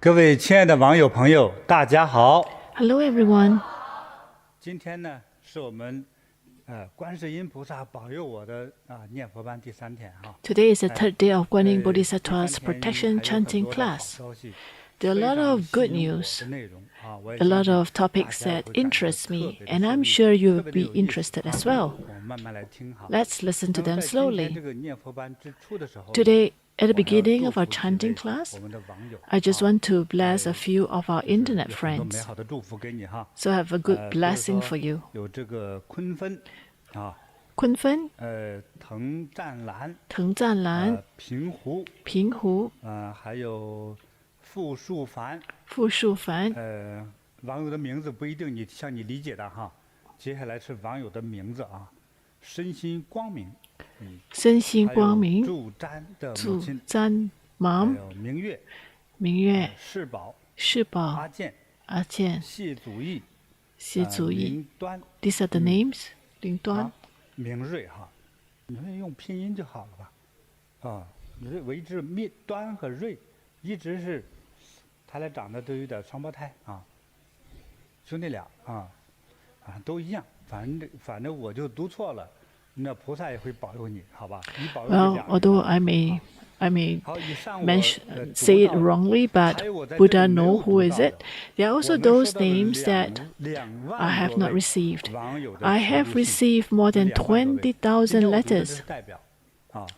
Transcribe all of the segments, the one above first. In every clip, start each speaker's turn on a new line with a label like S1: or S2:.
S1: 各位亲爱的网友朋友，大家好。
S2: Hello everyone.
S1: 今天呢，是我们观世音菩萨保佑我的念佛班第3天哈。
S2: Today is the third day of Guanyin Bodhisattva's protection chanting class. There are a lot of good news, a lot of topics that interest me, and I'm sure you will be interested as well. Let's listen to them slowly. Today, at the beginning of our chanting class, I just want to bless a few of our internet friends. So I have a good blessing for you.
S1: 有这个坤芬啊，
S2: 坤芬、
S1: 藤湛蓝、
S2: 藤湛蓝、
S1: 平湖、
S2: 平湖、
S1: 还有傅树凡。
S2: 傅树凡。
S1: 网友的名字不一定像你理解的哈。接下来是网友的名字啊，身心光明。
S2: 身心光明。
S1: 祝瞻的母
S2: 祝
S1: 亲。
S2: 瞻 Mom。
S1: 还有明月。
S2: 明月。
S1: 世宝。
S2: 世宝。
S1: 阿健。
S2: 阿健。
S1: 谢祖义。
S2: 谢祖义。
S1: 林端。
S2: These are the names. 林端。
S1: 明瑞哈，你们用拼音就好了吧？你这为之灭端和瑞，一直是他俩长得都有点双胞胎啊，兄弟俩都一样，反正我就读错了，那菩萨也会保佑你，好吧？你保佑这
S2: Well,
S1: 俩。
S2: although I may say it wrongly, but Buddha know who is it. There are also those names that I have not received. I have received more than 20,000 letters.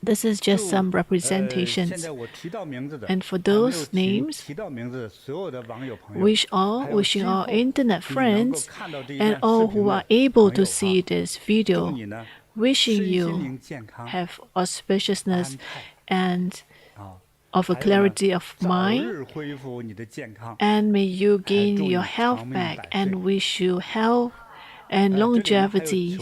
S2: This is just some representations. And for those names, wishing all internet friends and all who are able to see this video, wishing you have auspiciousness and of a clarity of mind, and may you gain your health back, and wish you health and longevity.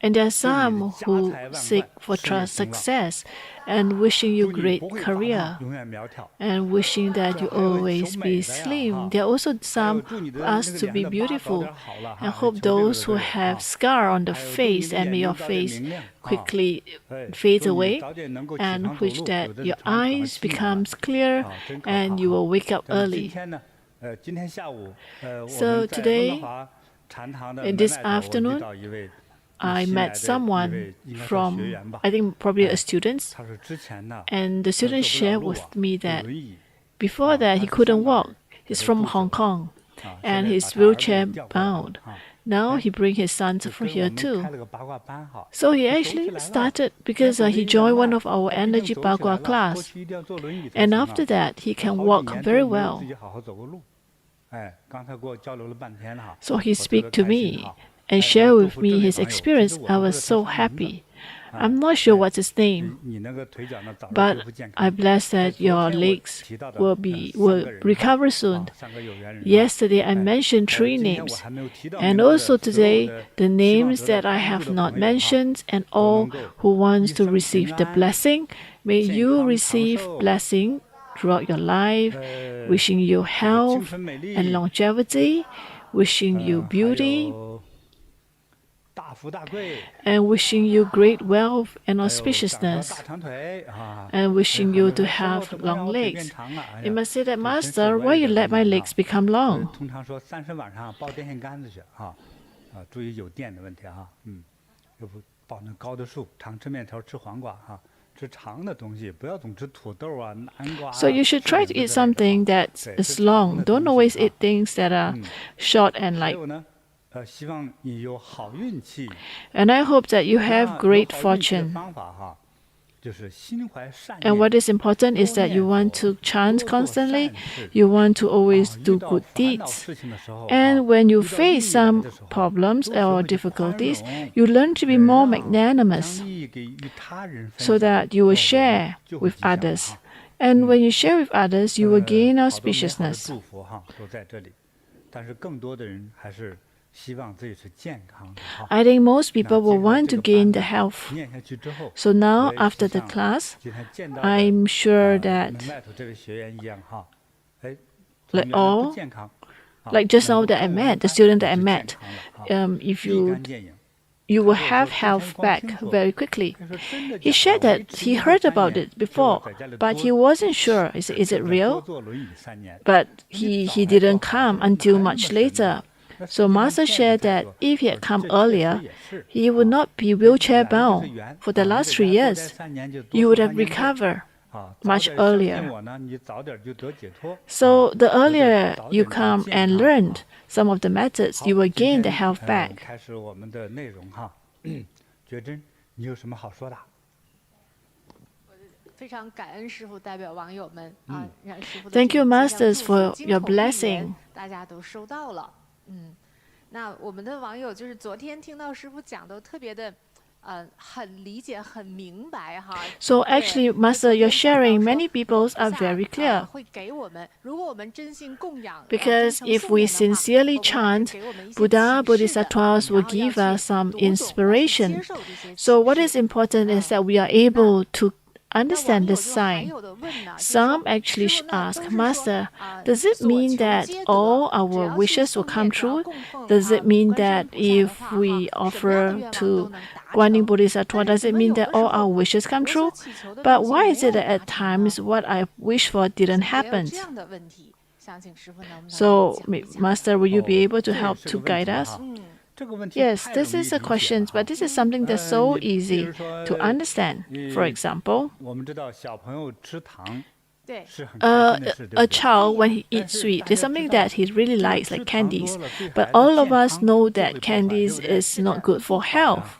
S2: And there are some who seek for success and wishing you great career and wishing that you always be slim. There are also some who ask to be beautiful and hope those who have scar on the face and may your face quickly fades away, and wish that your eyes becomes clear and you will wake up early. So today, in this afternoon, I met someone from, I think probably a student, and the student shared with me that before that he couldn't walk. He's from Hong Kong and he's wheelchair bound. Now he brings his sons from here too. So he actually started because he joined one of our energy Bagua class, and after that he can walk very well. So he spoke to me and shared with me his experience. I was so happy. I'm not sure what's his name, but I bless that your legs will recover soon. Yesterday I mentioned 3 names, and also today the names that I have not mentioned, and all who wants to receive the blessing, may you receive blessing throughout your life, wishing you health and longevity, wishing you beauty, and wishing you great wealth and auspiciousness, and wishing you to have long legs. You must say that, Master, why you let my legs become long? So you should try to eat something that is long. Don't always eat things that are short and light. And I hope that you have great fortune. And what is important is that you want to chant constantly, you want to always do good deeds. And when you face some problems or difficulties, you learn to be more magnanimous so that you will share with others. And when you share with others, you will gain auspiciousness. I think most people will want to gain the health. So now, after the class, I'm sure that like just now that I met, the student that I met, if you you will have health back very quickly. He shared that he heard about it before, but he wasn't sure. Is it real? But he didn't come until much later. So Master shared that if he had come earlier, he would not be wheelchair bound for the last 3 years. He would have recovered much earlier. So the earlier you come and learn some of the methods, you will gain the health back. Thank you, Masters, for your blessing.
S3: 那我们的网友就是昨天听到师父讲的特别的，很理解、很明白哈。
S2: So actually, Master, you're sharing. Many people's are very clear.
S3: 会给我们，如果我们真心供养
S2: Because if we sincerely chant, Buddha, Bodhisattvas will give us some inspiration. So what is important is that we are able to understand the sign. Some actually ask, Master, does it mean that all our wishes will come true? Does it mean that if we offer to Guanyin Bodhisattva, does it mean that all our wishes come true? But why is it that at times what I wish for didn't happen? So, Master, will you be able to help to guide us? Yes, this is a question, but this is something that's so easy to understand. For example, a child, when he eats sweet, is something that he really likes, like candies. But all of us know that candies is not good for health.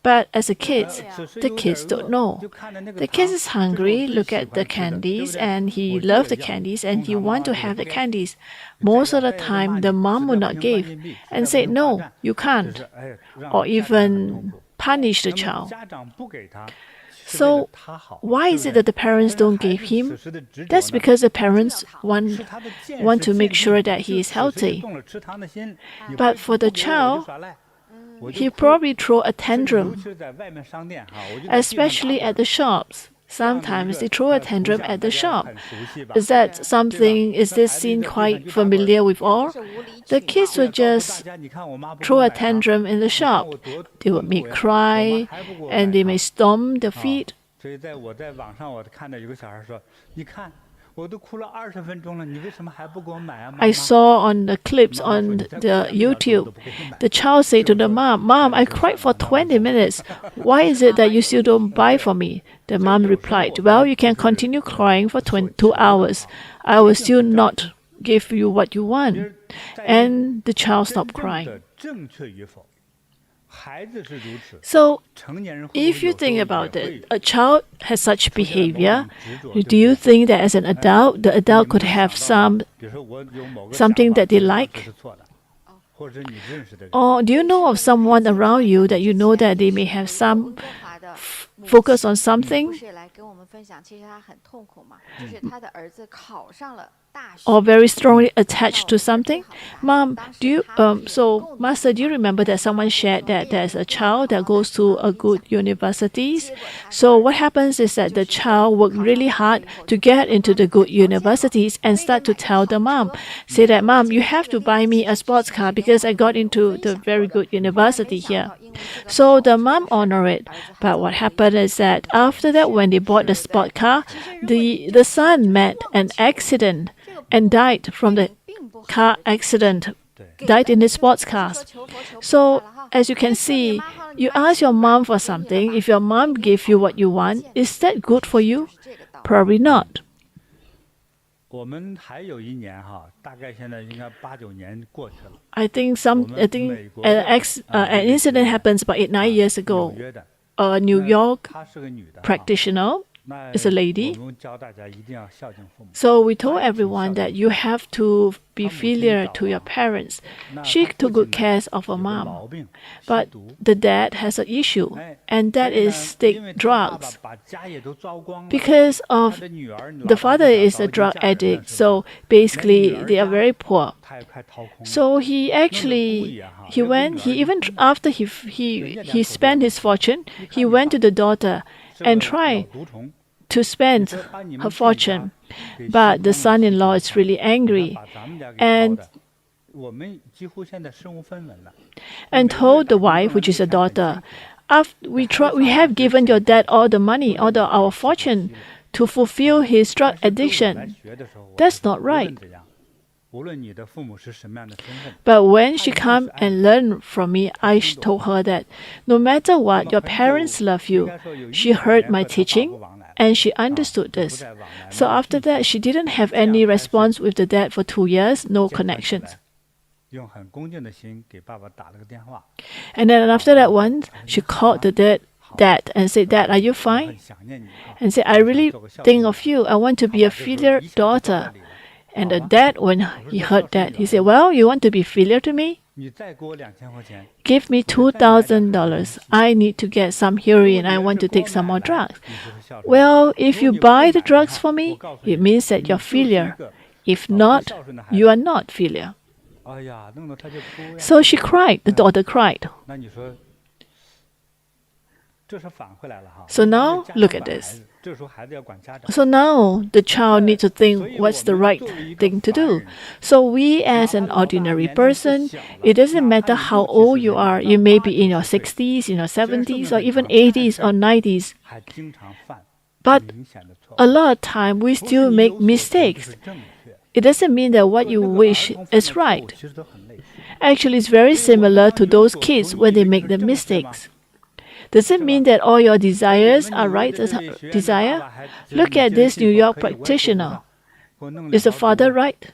S2: But as a kid, the kids don't know. The kid is hungry, look at the candies, and he loves the candies, and he wants to have the candies. Most of the time, the mom will not give and say, no, you can't, or even punish the child. So why is it that the parents don't give him? That's because the parents want to make sure that he is healthy. But for the child, he probably throw a tantrum, especially at the shops. Sometimes they throw a tantrum at the shop. Is this scene quite familiar with all? The kids would just throw a tantrum in the shop. They would make cry, and they may stomp their feet. I saw on the clips on the YouTube, the child said to the mom, Mom, I cried for 20 minutes. Why is it that you still don't buy for me? The mom replied, well, you can continue crying for 2 hours. I will still not give you what you want. And the child stopped crying. So, if you think about it, a child has such behavior. Do you think that as an adult, the adult could have something that they like? Or do you know of someone around you that you know that they may have some focus on something? Or very strongly attached to something? Mom, Master, do you remember that someone shared that there's a child that goes to a good universities? So what happens is that the child worked really hard to get into the good universities and start to tell the mom, say that, Mom, you have to buy me a sports car because I got into the very good university here. So the mom honored it. But what happened is that after that, when they bought the sport car, the son met an accident and died from the car accident, died in his sports cars. So, as you can see, you ask your mom for something. If your mom gave you what you want, is that good for you? Probably not. I think an incident happens about 8-9 years ago. A New York practitioner is a lady. So we told everyone that you have to be filial to your parents. She took good care of her mom. But the dad has an issue, and that is take drugs. Because of the father is a drug addict, so basically they are very poor. So after he spent his fortune, he went to the daughter and tried to spend her fortune. But the son-in-law is really angry. And and told the wife, which is a daughter, we have given your dad all the money, our fortune, to fulfill his drug addiction. That's not right. But when she came and learned from me, I told her that no matter what, your parents love you. She heard my teaching and she understood this. So after that, she didn't have any response with the dad for 2 years, no connections. And then after that one, she called the dad and said, "Dad, are you fine?" And said, "I really think of you. I want to be a filial daughter." And the dad, when he heard that, he said, "Well, you want to be filial to me? Give me $2,000. I need to get some heroin. I want to take some more drugs." "Well, if you buy the drugs for me, it means that you're filial. If not, you are not filial." So she cried. The daughter cried. So now, look at this. So now the child needs to think what's the right thing to do. So we as an ordinary person, it doesn't matter how old you are. You may be in your 60s, in your 70s, or even 80s or 90s. But a lot of time we still make mistakes. It doesn't mean that what you wish is right. Actually, it's very similar to those kids when they make the mistakes. Does it mean that all your desires are right desire? Look at this New York practitioner. Is the father right?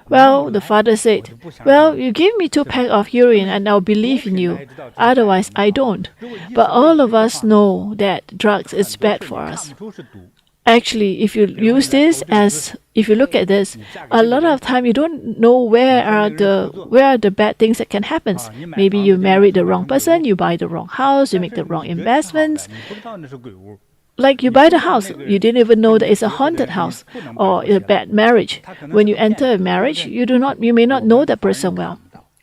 S2: Well, the father said, "Well, you give me 2 packs of heroin and I'll believe in you. Otherwise, I don't." But all of us know that drugs is bad for us. Actually, if you use this if you look at this, a lot of time you don't know where are the bad things that can happen. Maybe you married the wrong person, you buy the wrong house, you make the wrong investments. Like you buy the house, you didn't even know that it's a haunted house or a bad marriage. When you enter a marriage, you may not know that person well.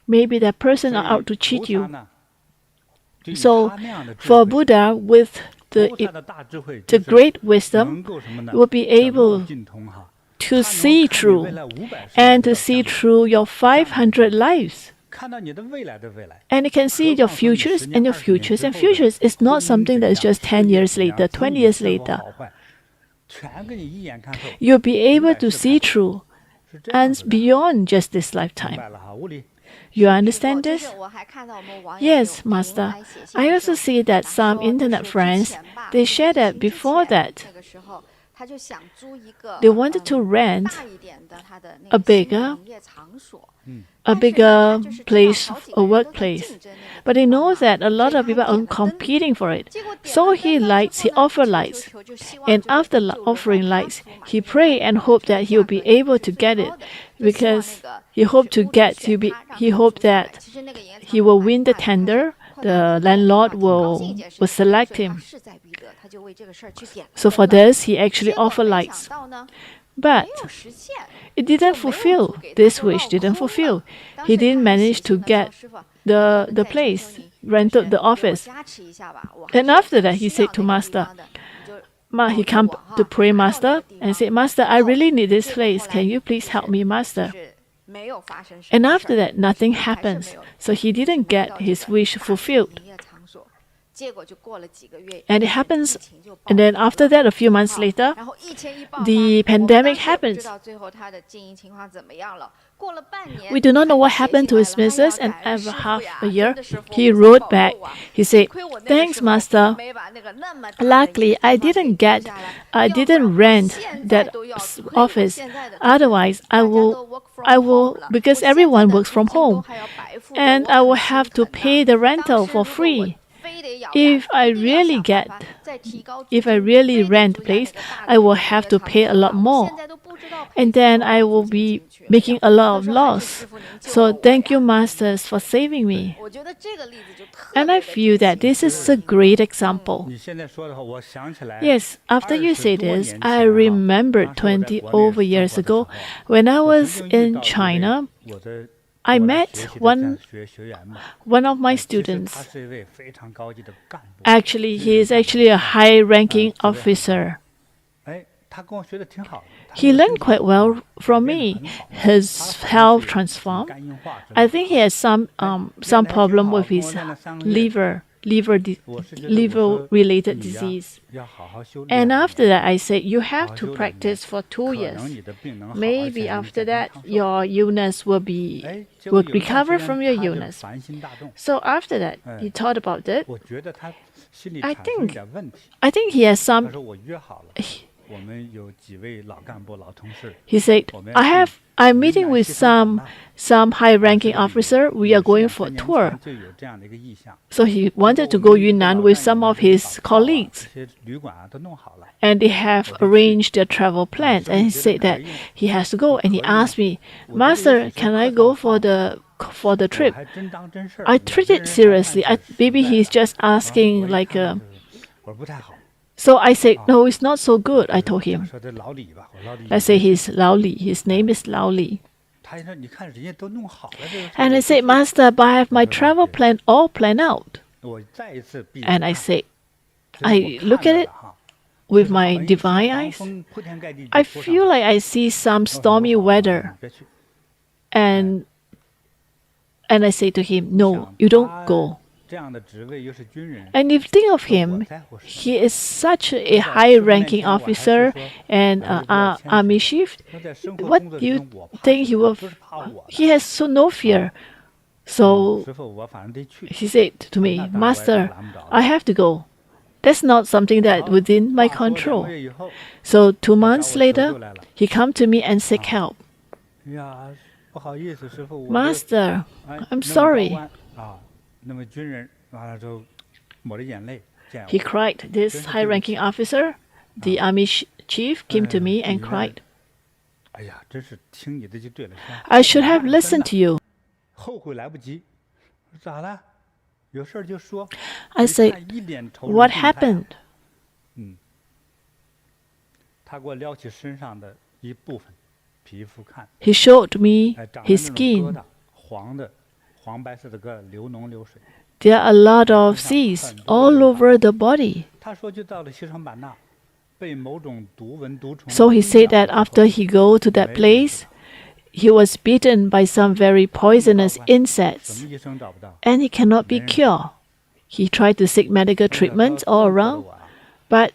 S2: Maybe that person are out to cheat you. So, for Buddha, with the great wisdom, will be able to see through and to see through your 500 lives. And you can see your futures and your futures and futures. It's not something that is just 10 years later, 20 years later. You'll be able to see through and beyond just this lifetime. You understand this? Yes, Master. I also see that some internet friends, they share that before that, they wanted to rent a bigger place, a workplace. But he knows that a lot of people are competing for it. So he offered lights. And after offering lights, he prayed and hoped that he will be able to get it. Because he hoped that he will win the tender, the landlord will select him. So for this, he actually offered lights. But it didn't fulfill. This wish didn't fulfill. He didn't manage to get the place, rented the office. And after that, he said to Master, he came to pray Master and said, "Master, I really need this place. Can you please help me, Master?" And after that, nothing happens. So he didn't get his wish fulfilled. And it happens, and then after that, a few months later, the pandemic happens. We do not know what happened to his business, and after half a year, he wrote back. He said, "Thanks, Master. Luckily, I didn't rent that office. Otherwise, I will, because everyone works from home, and I will have to pay the rental for free. If I really rent the place, I will have to pay a lot more. And then I will be making a lot of loss. So thank you, Masters, for saving me." And I feel that this is a great example. Yes, after you say this, I remember 20 over years ago when I was in China. I met one of my students. Actually, he is actually a high-ranking officer. He learned quite well from me. His health transformed. I think he has some problem with his liver-related disease. And after that, I said, you have to practice for 2 years. Maybe after that, your illness will recover from your illness. So after that, he thought about it. I think he has some. He said, I'm meeting with some high-ranking officer. We are going for a tour. So he wanted to go Yunnan with some of his colleagues. And they have arranged their travel plans. And he said that he has to go. And he asked me, Master, can I go for the trip? I treat it seriously. Maybe he's just asking like a... So I said, no, it's not so good, I told him. Let's say he's Lao Li. His name is Lao Li. And I said, Master, but I have my travel plan all planned out. And I said, I look at it with my divine eyes. I feel like I see some stormy weather. And I say to him, no, you don't go. And if you think of him, he is such a high-ranking officer and army chief. What do you think he will? He has no fear. So he said to me, Master, I have to go. That's not something that within my control. So 2 months later, he come to me and seek help. Master, I'm sorry. He cried. This high-ranking officer, the army chief, came to me and cried. I should have listened to you. I said, what happened? He showed me his skin. There are a lot of seeds all over the body. So he said that after he go to that place, he was bitten by some very poisonous insects, and he cannot be cured. He tried to seek medical treatment all around, but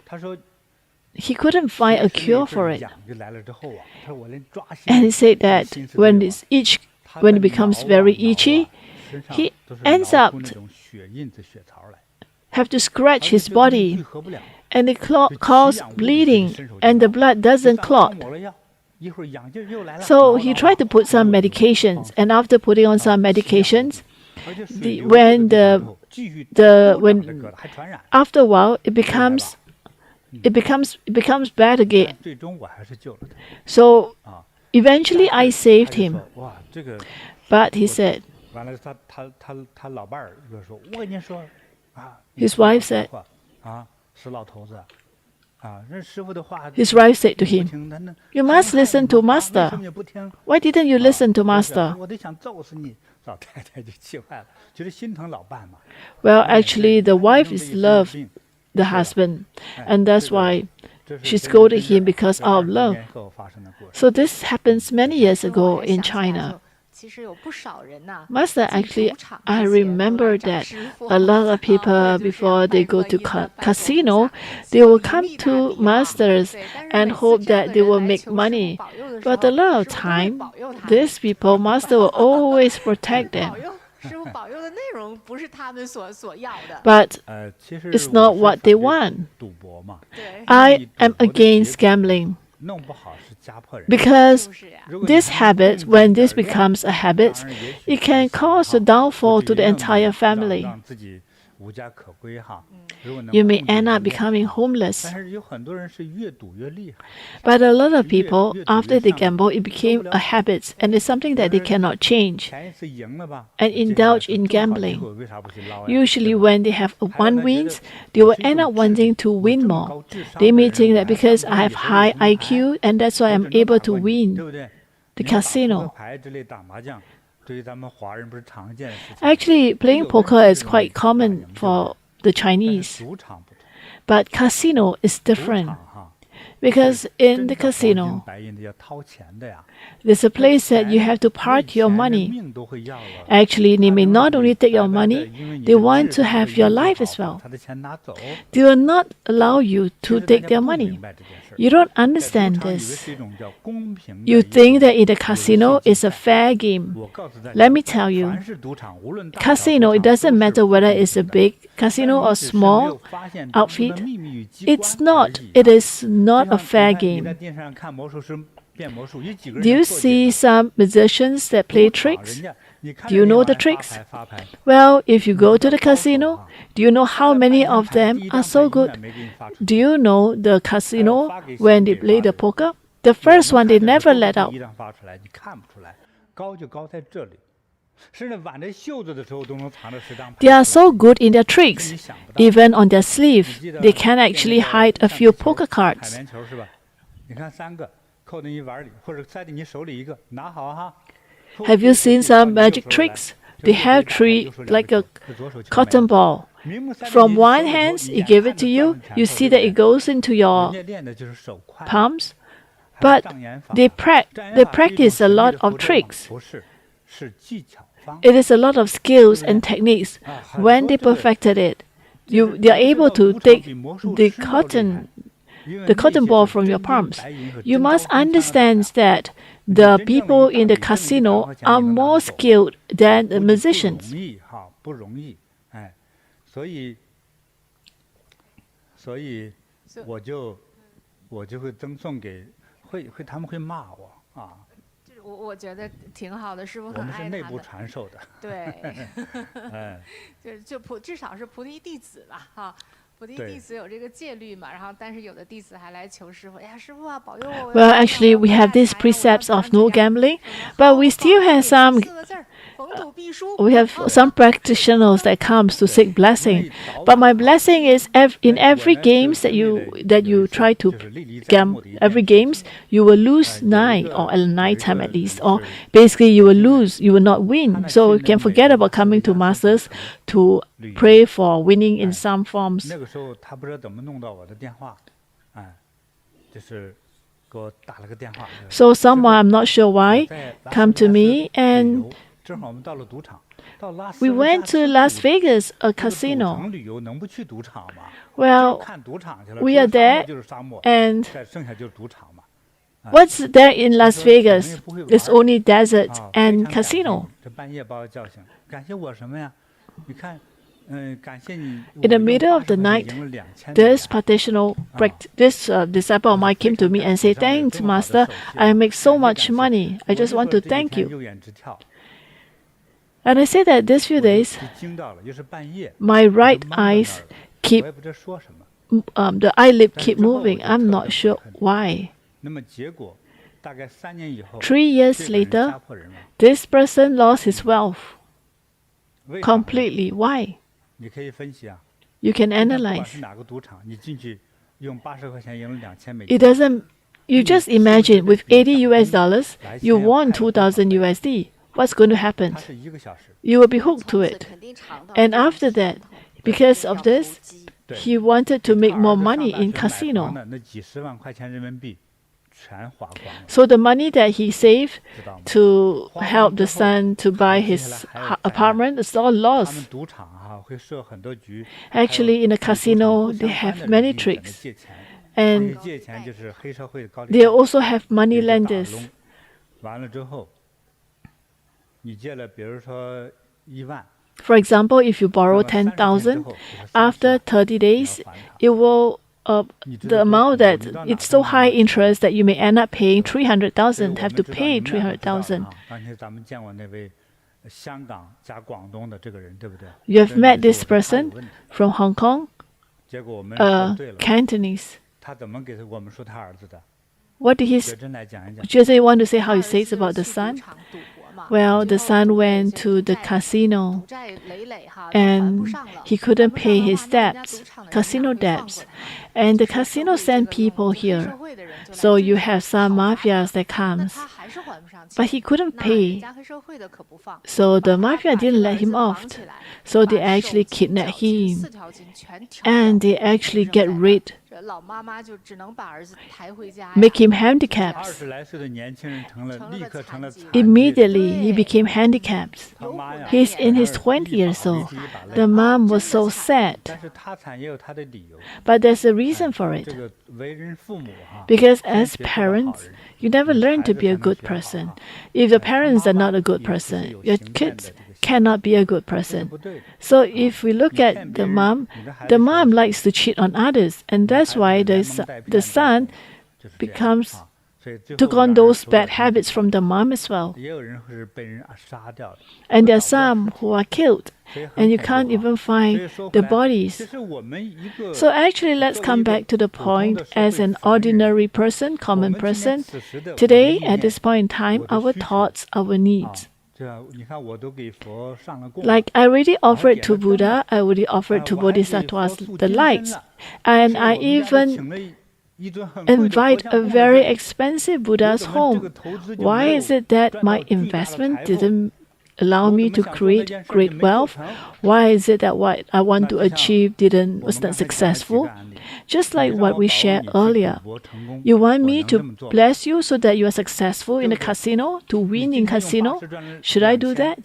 S2: he couldn't find a cure for it. And he said that when it becomes very itchy, he ends up have to scratch his body, and it causes bleeding, and the blood doesn't clot. So he tried to put some medications, and after putting on some medications, after a while it becomes bad again. So eventually I saved him, but he said. His wife said. His wife said to him, you must listen to Master. Why didn't you listen to Master? Well, actually, the wife is love the husband, and that's why she scolded him because of love. So this happens many years ago in China. Master, actually, I remember that a lot of people, before they go to casino, they will come to masters and hope that they will make money. But a lot of time, these people, master will always protect them. But it's not what they want. I am against gambling. Because this habit, when this becomes a habit, it can cause a downfall to the entire family. You may end up becoming homeless. But a lot of people, after they gamble, it became a habit, and it's something that they cannot change, and indulge in gambling. Usually when they have one wins, they will end up wanting to win more. They may think that because I have high IQ, and that's why I'm able to win the casino. Actually, playing poker is quite common for the Chinese. But casino is different. Because in the casino, there's a place that you have to part your money. Actually, they may not only take your money, they want to have your life as well. They will not allow you to take their money. You don't understand this. You think that in the casino is a fair game. Let me tell you, casino, it doesn't matter whether it's a big casino or small outfit. It's not. It is not a fair game. Do you see some musicians that play tricks? Do you know the tricks? Well, if you go to the casino, do you know how many of them are so good? Do you know the casino when they play the poker? The first one they never let out. They are so good in their tricks. Even on their sleeve, they can actually hide a few poker cards. Have you seen some magic tricks? They have three, like a cotton ball. From one hand, he gave it to you. You see that it goes into your palms. But they practice a lot of tricks. It is a lot of skills and techniques. When they perfected it, they are able to take the cotton ball from your palms. You must understand that the people in the casino are more skilled than the musicians. Well, actually, we have these precepts of no gambling, but we still have some practitioners that comes to seek blessing. But my blessing is in every games that you try to gamble, every games you will lose 9 or at night time at least, or basically you will lose, you will not win. So you can forget about coming to masters to pray for winning in some forms. So someone, I'm not sure why, come to me and we went to Las Vegas, a casino. Well, we are there, and what's there in Las Vegas? It's only desert and casino. In the middle of the night, this disciple of mine came to me and said, "Thanks, Master. I make so much money. I just want to thank you." And I say that these few days, my right eyes the eyelid keep moving. I'm not sure why. 3 years later, this person lost his wealth completely. Why? You can analyze. It doesn't. You just imagine with $80, you won 2,000 USD. What's going to happen? You will be hooked to it. And after that, because of this, he wanted to make more money in casino. So the money that he saved to help the son to buy his apartment is all lost. Actually, in a casino, they have many tricks. And they also have money lenders. For example, if you borrow 10,000, after 30 days, it will the amount that it's so high interest that you may end up paying 300,000. Have to pay 300,000. You have met this person from Hong Kong, Cantonese. What did he? Just want to say how he says about the son. Well, the son went to the casino and he couldn't pay his debts, casino debts. And the casino sent people here. So you have some mafias that comes. But he couldn't pay. So the mafia didn't let him off. So they actually kidnap him. And they actually get rid make him handicapped. Immediately, he became handicapped. He's in his 20 years old. The mom was so sad. But there's a reason for it. Because as parents, you never learn to be a good person. If the parents are not a good person, your kids cannot be a good person. So if we look at the mom likes to cheat on others, and that's why the son took on those bad habits from the mom as well. And there are some who are killed, and you can't even find the bodies. So actually, let's come back to the point. As an ordinary person, common person, today, at this point in time, our thoughts, our needs. Like I already offered to Buddha, I already offered to Bodhisattvas the lights. And I even invite a very expensive Buddha's home. Why is it that my investment didn't allow me to create great wealth? Why is it that what I want to achieve was not successful? Just like what we shared earlier. You want me to bless you so that you are successful in the casino, to win in casino? Should I do that?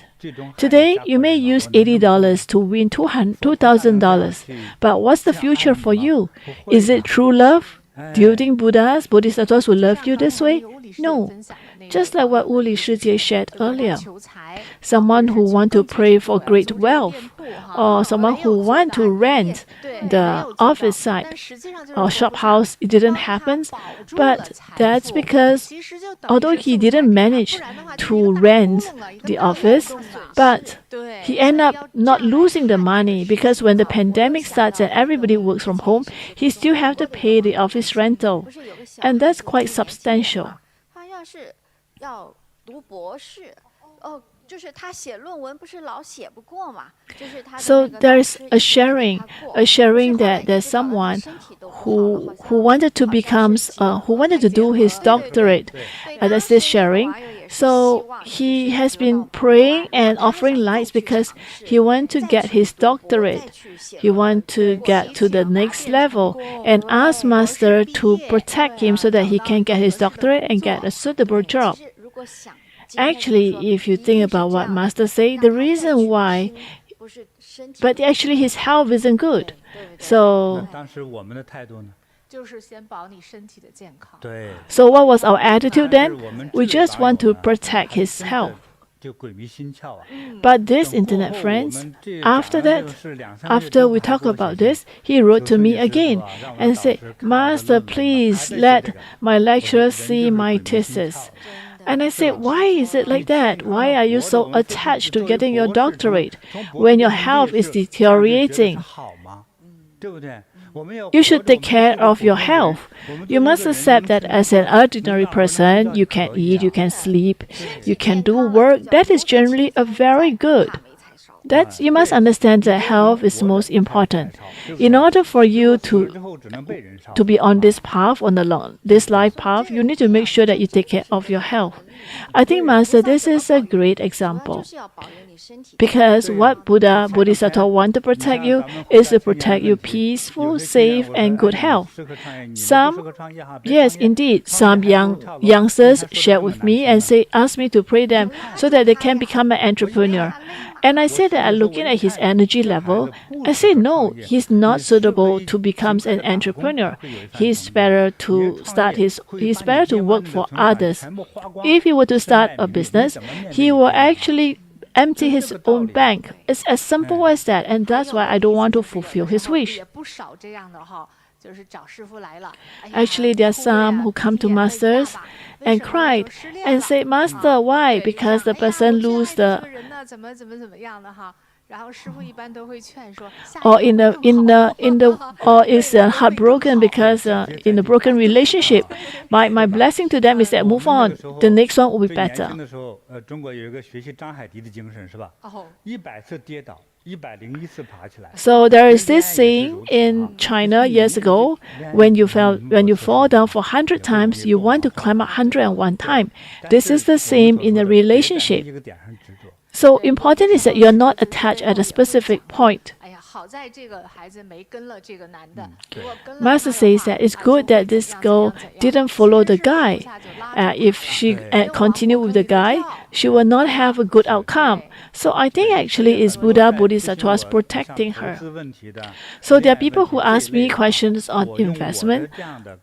S2: Today, you may use $80 to win $2,000. But what's the future for you? Is it true love? Do you think Buddhas, Bodhisattvas will love you this way? No. Just like what Uli Shijie shared earlier. Someone who wants to pray for great wealth, or someone who wants to rent the office site or shop house, it didn't happen. But that's because although he didn't manage to rent the office, but he ended up not losing the money, because when the pandemic starts and everybody works from home, he still have to pay the office rental. And that's quite substantial. So there's a sharing that there's someone who wanted to do his doctorate. That's this sharing. So he has been praying and offering lights because he wants to get his doctorate. He wants to get to the next level and ask Master to protect him so that he can get his doctorate and get a suitable job. Actually, if you think about what Master said, the reason why, but actually his health isn't good. So what was our attitude then? We just want to protect his health. But this internet friends, after we talk about this, he wrote to me again and said, Master, please let my lecturer see my thesis. And I said, why is it like that? Why are you so attached to getting your doctorate when your health is deteriorating? You should take care of your health. You must accept that as an ordinary person, you can eat, you can sleep, you can do work. That is generally a very good. You must understand that health is most important. In order for you to be on this path, this life path, you need to make sure that you take care of your health. I think, Master, this is a great example. Because what Buddha, Bodhisattva want to protect you is to protect you peaceful, safe, and good health. Yes, indeed, some youngsters shared with me and asked me to pray them so that they can become an entrepreneur. And I said that looking at his energy level, I said no, he's not suitable to become an entrepreneur. He's better to work for others. If he were to start a business, he will actually empty his own bank. It's as simple as that, and that's why I don't want to fulfill his wish. Actually, there are some who come to Masters and cried and say, Master, why? Because the person lose the or is heartbroken because in a broken relationship. My blessing to them is that move on. The next one will be better. So there is this saying in China years ago, when you fall down for 100 times, you want to climb up 101 times. This is the same in a relationship. So important is that you are not attached at a specific point. Master says that it's good that this girl didn't follow the guy. If she continued with the guy, she will not have a good outcome. So I think actually it's Buddha Bodhisattvas protecting her. So there are people who ask me questions on investment.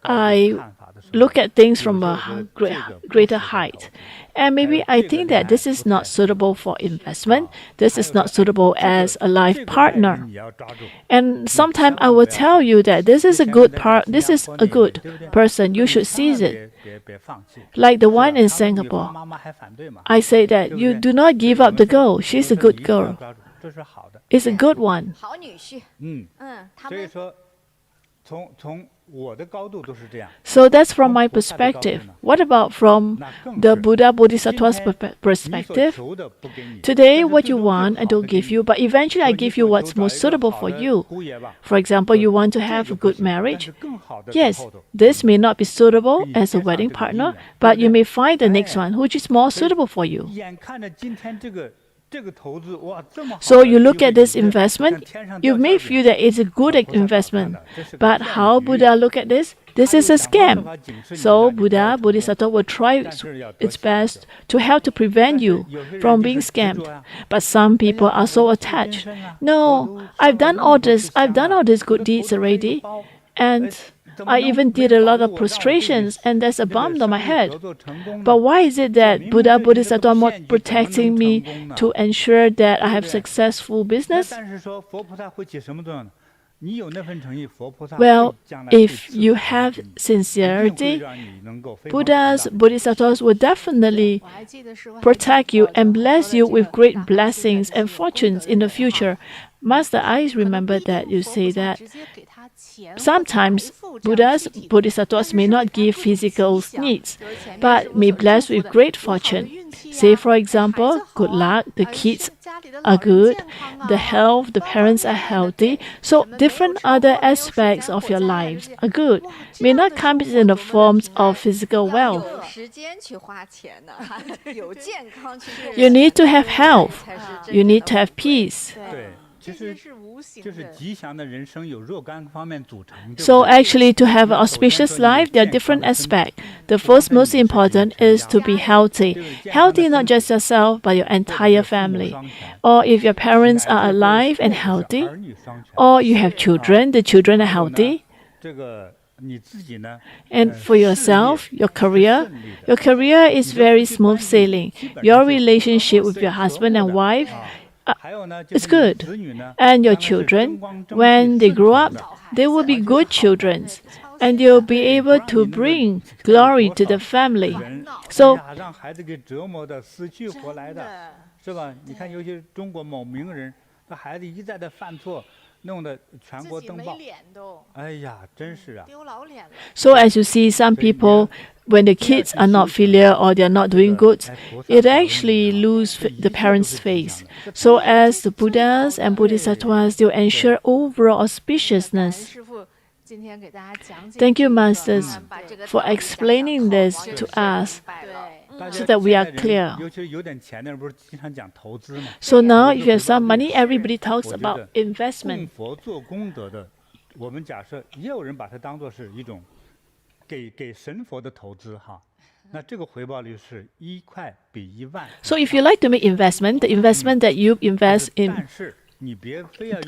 S2: I look at things from a greater height. And maybe I think that this is not suitable for investment. This is not suitable as a life partner. And sometimes I will tell you that this is a good person. You should seize it. Like the one in Singapore. I say that you do not give up the girl. She's a good girl. It's a good one. So that's from my perspective. What about from the Buddha Bodhisattva's perspective? Today, what you want, I don't give you, but eventually I give you what's most suitable for you. For example, you want to have a good marriage. Yes, this may not be suitable as a wedding partner, but you may find the next one which is more suitable for you. So you look at this investment, you may feel that it's a good investment. But how Buddha look at this? This is a scam. So Buddha Bodhisattva will try its best to help to prevent you from being scammed. But some people are so attached. No, I've done all these good deeds already. And I even did a lot of prostrations, and there's a bump on my head. But why is it that Buddha Bodhisattva is not protecting me to ensure that I have successful business? Well, if you have sincerity, Buddhas, Bodhisattvas will definitely protect you and bless you with great blessings and fortunes in the future. Master, I remember that you say that sometimes Buddhas, Bodhisattvas may not give physical needs, but may bless with great fortune. Say, for example, good luck, the kids are good, the health, the parents are healthy. So different other aspects of your lives are good. May not come in the forms of physical wealth. You need to have health. You need to have peace. So actually, to have an auspicious life, there are different aspects. The first most important is to be healthy. Healthy not just yourself, but your entire family. Or if your parents are alive and healthy, or you have children, the children are healthy. And for yourself, your career is very smooth sailing. Your relationship with your husband and wife, it's good. And your children, when they grow up, they will be good children. And they'll be able to bring glory to the family. So, so as you see, some people, when the kids are not filial or they are not doing good, it actually loses the parents' face. So as the Buddhas and Bodhisattvas, they will ensure overall auspiciousness. Thank you, Masters, for explaining this to us so that we are clear. So now, if you have some money, everybody talks about investment. So if you like to make investment, the investment that you invest in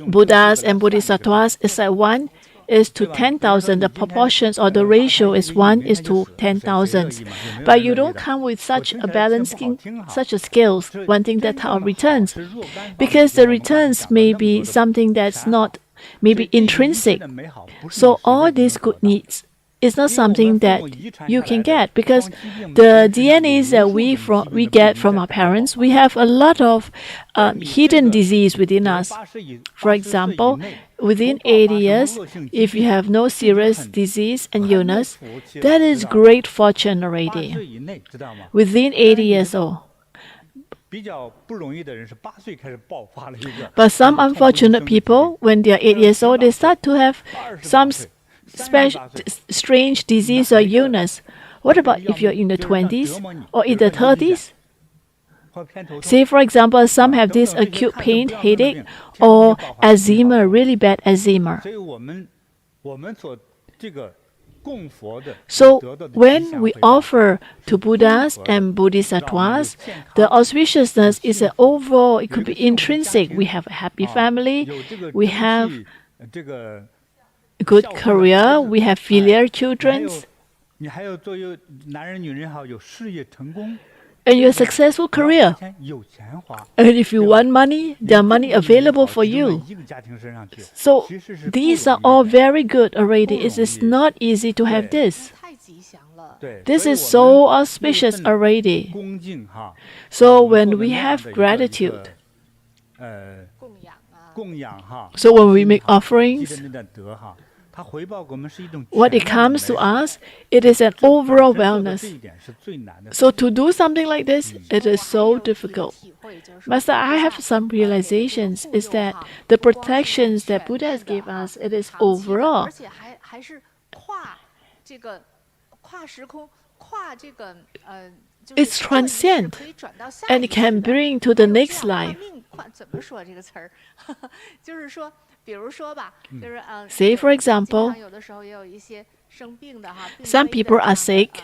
S2: Buddhas and Bodhisattvas is like 1 is to 10,000. The proportions or the ratio is 1 is to 10,000. But you don't come with such a balancing, such a scales, wanting that type of returns. Because the returns may be something that's not maybe intrinsic. So all these good needs is not something that you can get, because the DNAs that we get from our parents, we have a lot of hidden disease within us. For example, within 80 years, if you have no serious disease and illness, that is great fortune already. Within 80 years old. But some unfortunate people, when they are 8 years old, they start to have some strange disease or illness. What about if you're in the 20s or in the 30s? Say, for example, some have this acute pain, headache, or eczema, really bad eczema. So when we offer to Buddhas and Bodhisattvas, the auspiciousness is an overall, it could be intrinsic. We have a happy family, we have a good career, we have filial children, and your successful career. And if you want money, there are money available for you. So these are all very good already. It is not easy to have this. This is so auspicious already. So when we have gratitude, so when we make offerings, what it comes to us, it is an overall wellness. So to do something like this, it is so difficult. Master, I have some realizations, is that the protections that Buddha has given us, it is overall. It's transcend, and it can bring to the next life. Say, for example, some people are sick,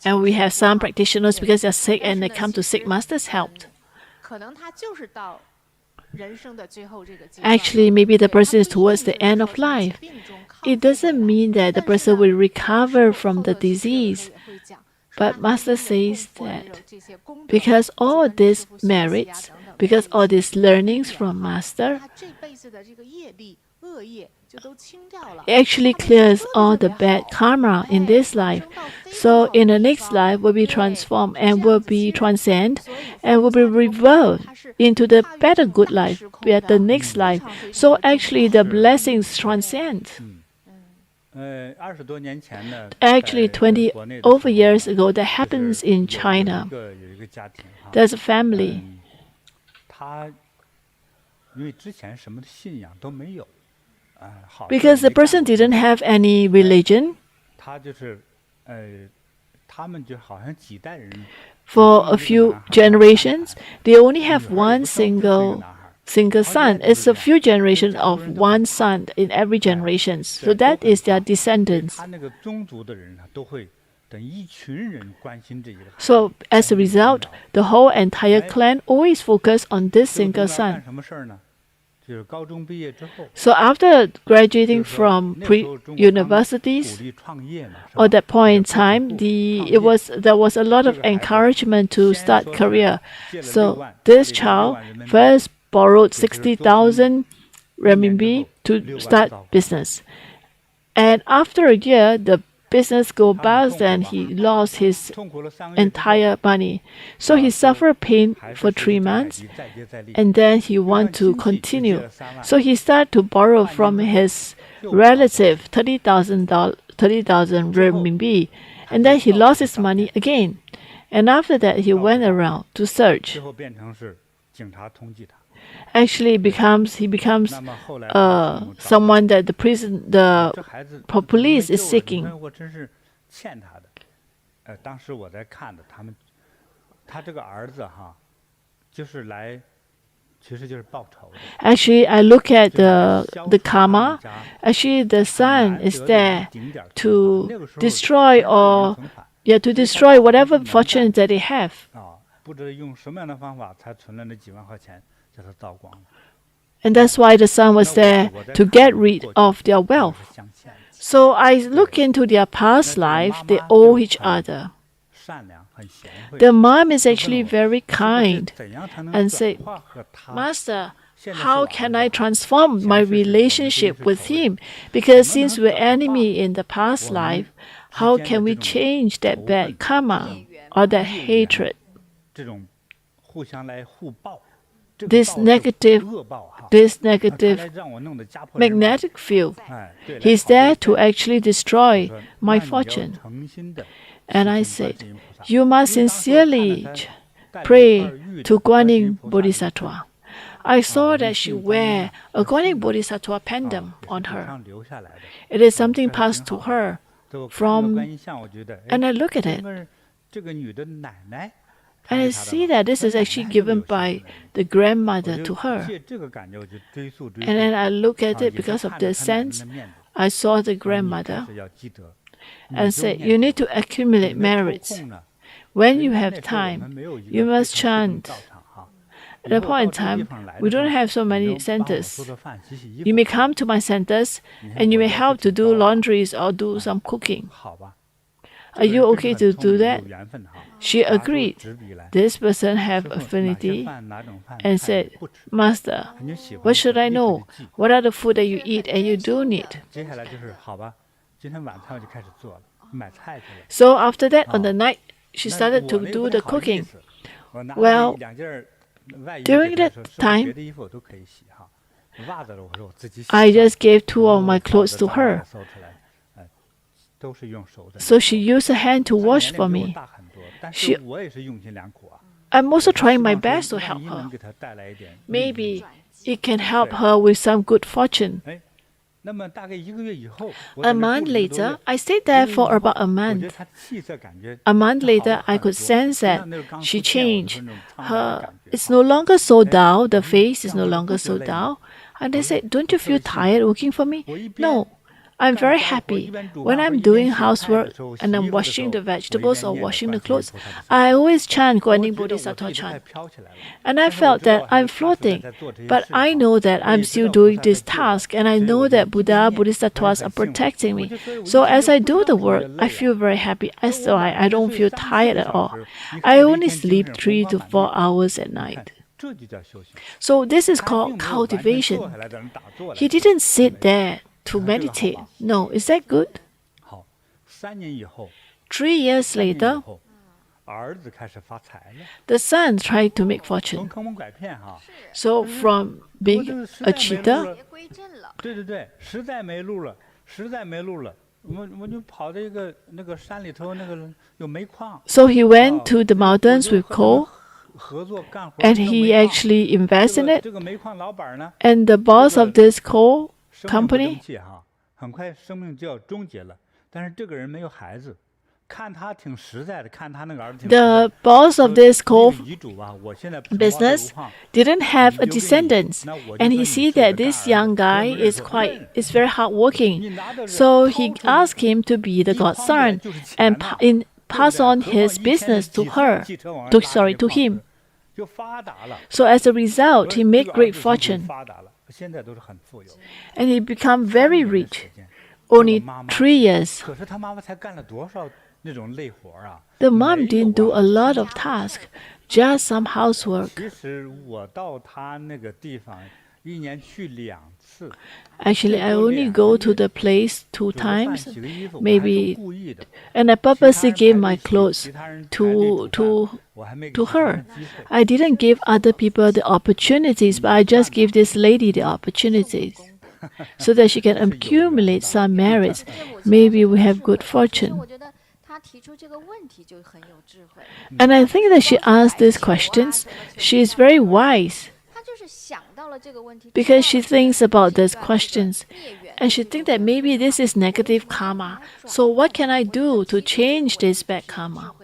S2: and we have some practitioners because they're sick and they come to seek Master's help. Actually, maybe the person is towards the end of life. It doesn't mean that the person will recover from the disease. But Master says that because all these merits, because all these learnings from Master, it actually clears all the bad karma in this life. So in the next life will be transformed and will be transcend and will be revealed into the better good life, the next life. So actually the blessings transcend. Actually, 20 over years ago, that happens in China. There's a family. Because the person didn't have any religion, for a few generations, they only have one single son. It's a few generations of one son in every generation. So that is their descendants. So as a result, the whole entire clan always focus on this single son. So after graduating from pre-universities, at that point in time, there was a lot of encouragement to start career. So this child first borrowed 60,000 renminbi to start business. And after a year, the business go bust and he lost his entire money. So he suffered pain for 3 months and then he want to continue. So he started to borrow from his relative 30,000 renminbi, and then he lost his money again. And after that he went around to search. Actually he becomes someone that the police is seeking. Actually, I look at the karma. Actually, the son is there to destroy whatever fortune that they have. And that's why the son was there to get rid of their wealth. So I look into their past life, they owe each other. The mom is actually very kind and say, Master, how can I transform my relationship with him? Because since we're enemy in the past life, how can we change that bad karma or that hatred? This negative magnetic field. He's there to actually destroy my fortune. And I said, you must sincerely pray to Guanyin Bodhisattva. I saw that she wear a Guanyin Bodhisattva pendant on her. It is something passed to her from, and I look at it. And I see that this is actually given by the grandmother to her. And then I look at it because of the sense. I saw the grandmother and said, you need to accumulate merits. When you have time, you must chant. At a point in time, we don't have so many centers. You may come to my centers and you may help to do laundries or do some cooking. Are you okay to do that? She agreed. This person have affinity and said, Master, what should I know? What are the food that you eat and you don't eat? So after that, on the night, she started to do the cooking. Well, during that time, I just gave 2 of my clothes to her. So she used her hand to wash for me. I'm also trying my best to help her. Maybe it can help her with some good fortune. A month later, I stayed there for about a month. A month later, I could sense that she changed. It's no longer so dull, the face is no longer so dull. And I said, don't you feel tired working for me? No. I'm very happy. When I'm doing housework and I'm washing the vegetables or washing the clothes, I always chant Guanyin Bodhisattva chant. And I felt that I'm floating. But I know that I'm still doing this task, and I know that Buddha, Bodhisattvas are protecting me. So as I do the work, I feel very happy. So I don't feel tired at all. I only sleep 3 to 4 hours at night. So this is called cultivation. He didn't sit there to meditate. No, is that good? 3 years later, the son tried to make fortune. So from being a cheater, so he went to the mountains with coal, and he actually invested in it. And the boss of this coal company, the boss of this coal business didn't have a descendant, and he see that this young guy is very hardworking. So he asked him to be the godson and pass on his business to him. So as a result, he made great fortune. And he became very rich. Only 3 years. The mom didn't do a lot of tasks, just some housework. Actually, I only go to the place 2 times, maybe, and I purposely gave my clothes to her. I didn't give other people the opportunities, but I just gave this lady the opportunities so that she can accumulate some merits. Maybe we have good fortune. And I think that she asked these questions. She is very wise because she thinks about these questions. And she thinks that maybe this is negative karma. So what can I do to change this bad karma?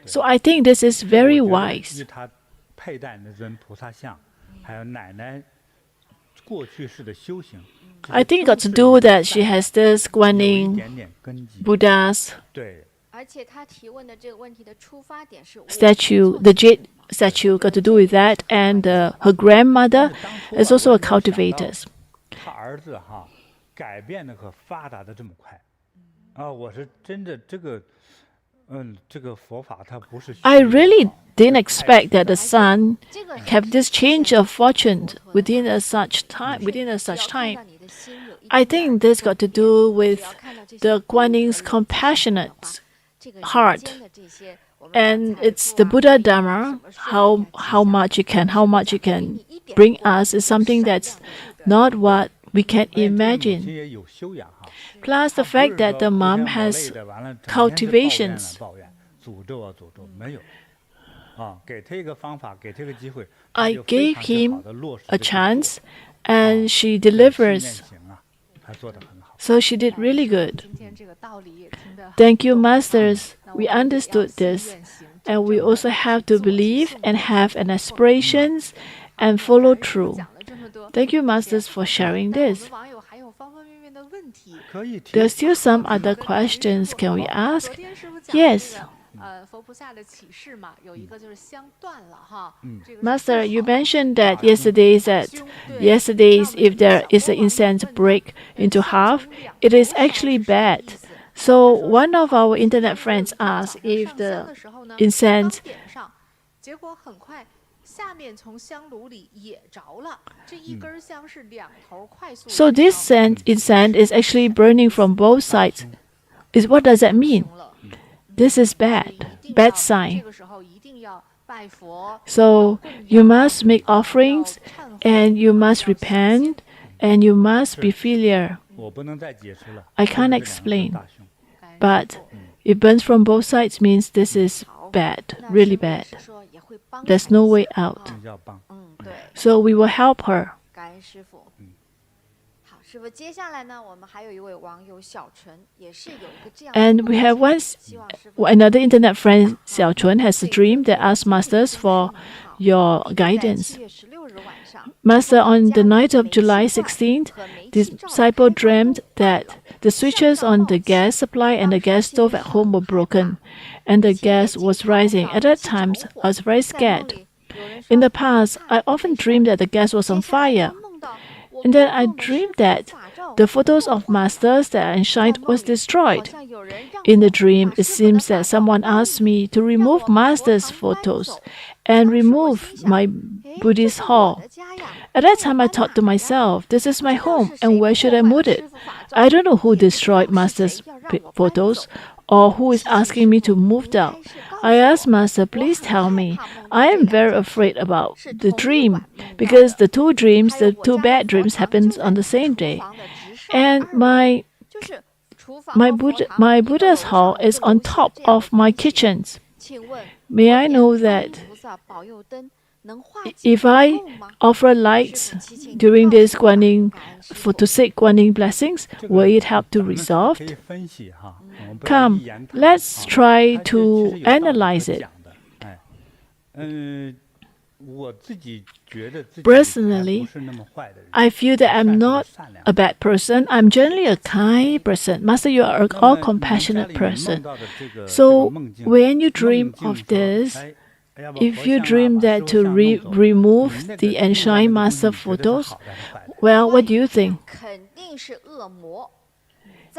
S2: So I think this is very wise. I think it got to do that she has this Guanyin Buddha's statue, the jade statue got to do with that, and her grandmother is also a cultivator. I really didn't expect that the son kept this change of fortune within such time. I think this got to do with the Guanyin's compassionate heart, and it's the Buddha Dharma. How much it can bring us is something that's not what we can imagine. Plus the fact that the mom has cultivations. I gave him a chance, and she delivers. So she did really good. Thank you, masters. We understood this, And we also have to believe and have an aspirations and follow through. Thank you, Masters, for sharing this. There are still some other questions. Can we ask? Yes. Master, you mentioned that yesterday's if there is an incense break into half, it is actually bad. So one of our internet friends asked if the incense so this incense is actually burning from both sides. What does that mean? This is bad sign. So you must make offerings, and you must repent, and you must be filial. I can't explain, but it burns from both sides means this is bad, really bad. There's no way out. So we will help her. And we have another internet friend, Xiao Chun, has a dream that asks Masters for your guidance. Master, on the night of July 16th, this disciple dreamt that the switches on the gas supply and the gas stove at home were broken, and the gas was rising. At that time, I was very scared. In the past, I often dreamed that the gas was on fire. And then I dreamed that the photos of Masters that I enshrined was destroyed. In the dream, it seems that someone asked me to remove Masters' photos and remove my Buddhist hall. At that time, I thought to myself, this is my home, and where should I move it? I don't know who destroyed Masters' photos or who is asking me to move them. I asked Master, please tell me. I am very afraid about the dream because the two bad dreams happened on the same day. And my Buddha's hall is on top of my kitchens. May I know that if I offer lights during this to seek Guanyin blessings, will it help to resolve? Come, let's try to analyze it. Personally, I feel that I'm not a bad person. I'm generally a kind person. Master, you are an all-compassionate person. So when you dream of this, if you dream that to remove the enshrined Master photos, well, what do you think?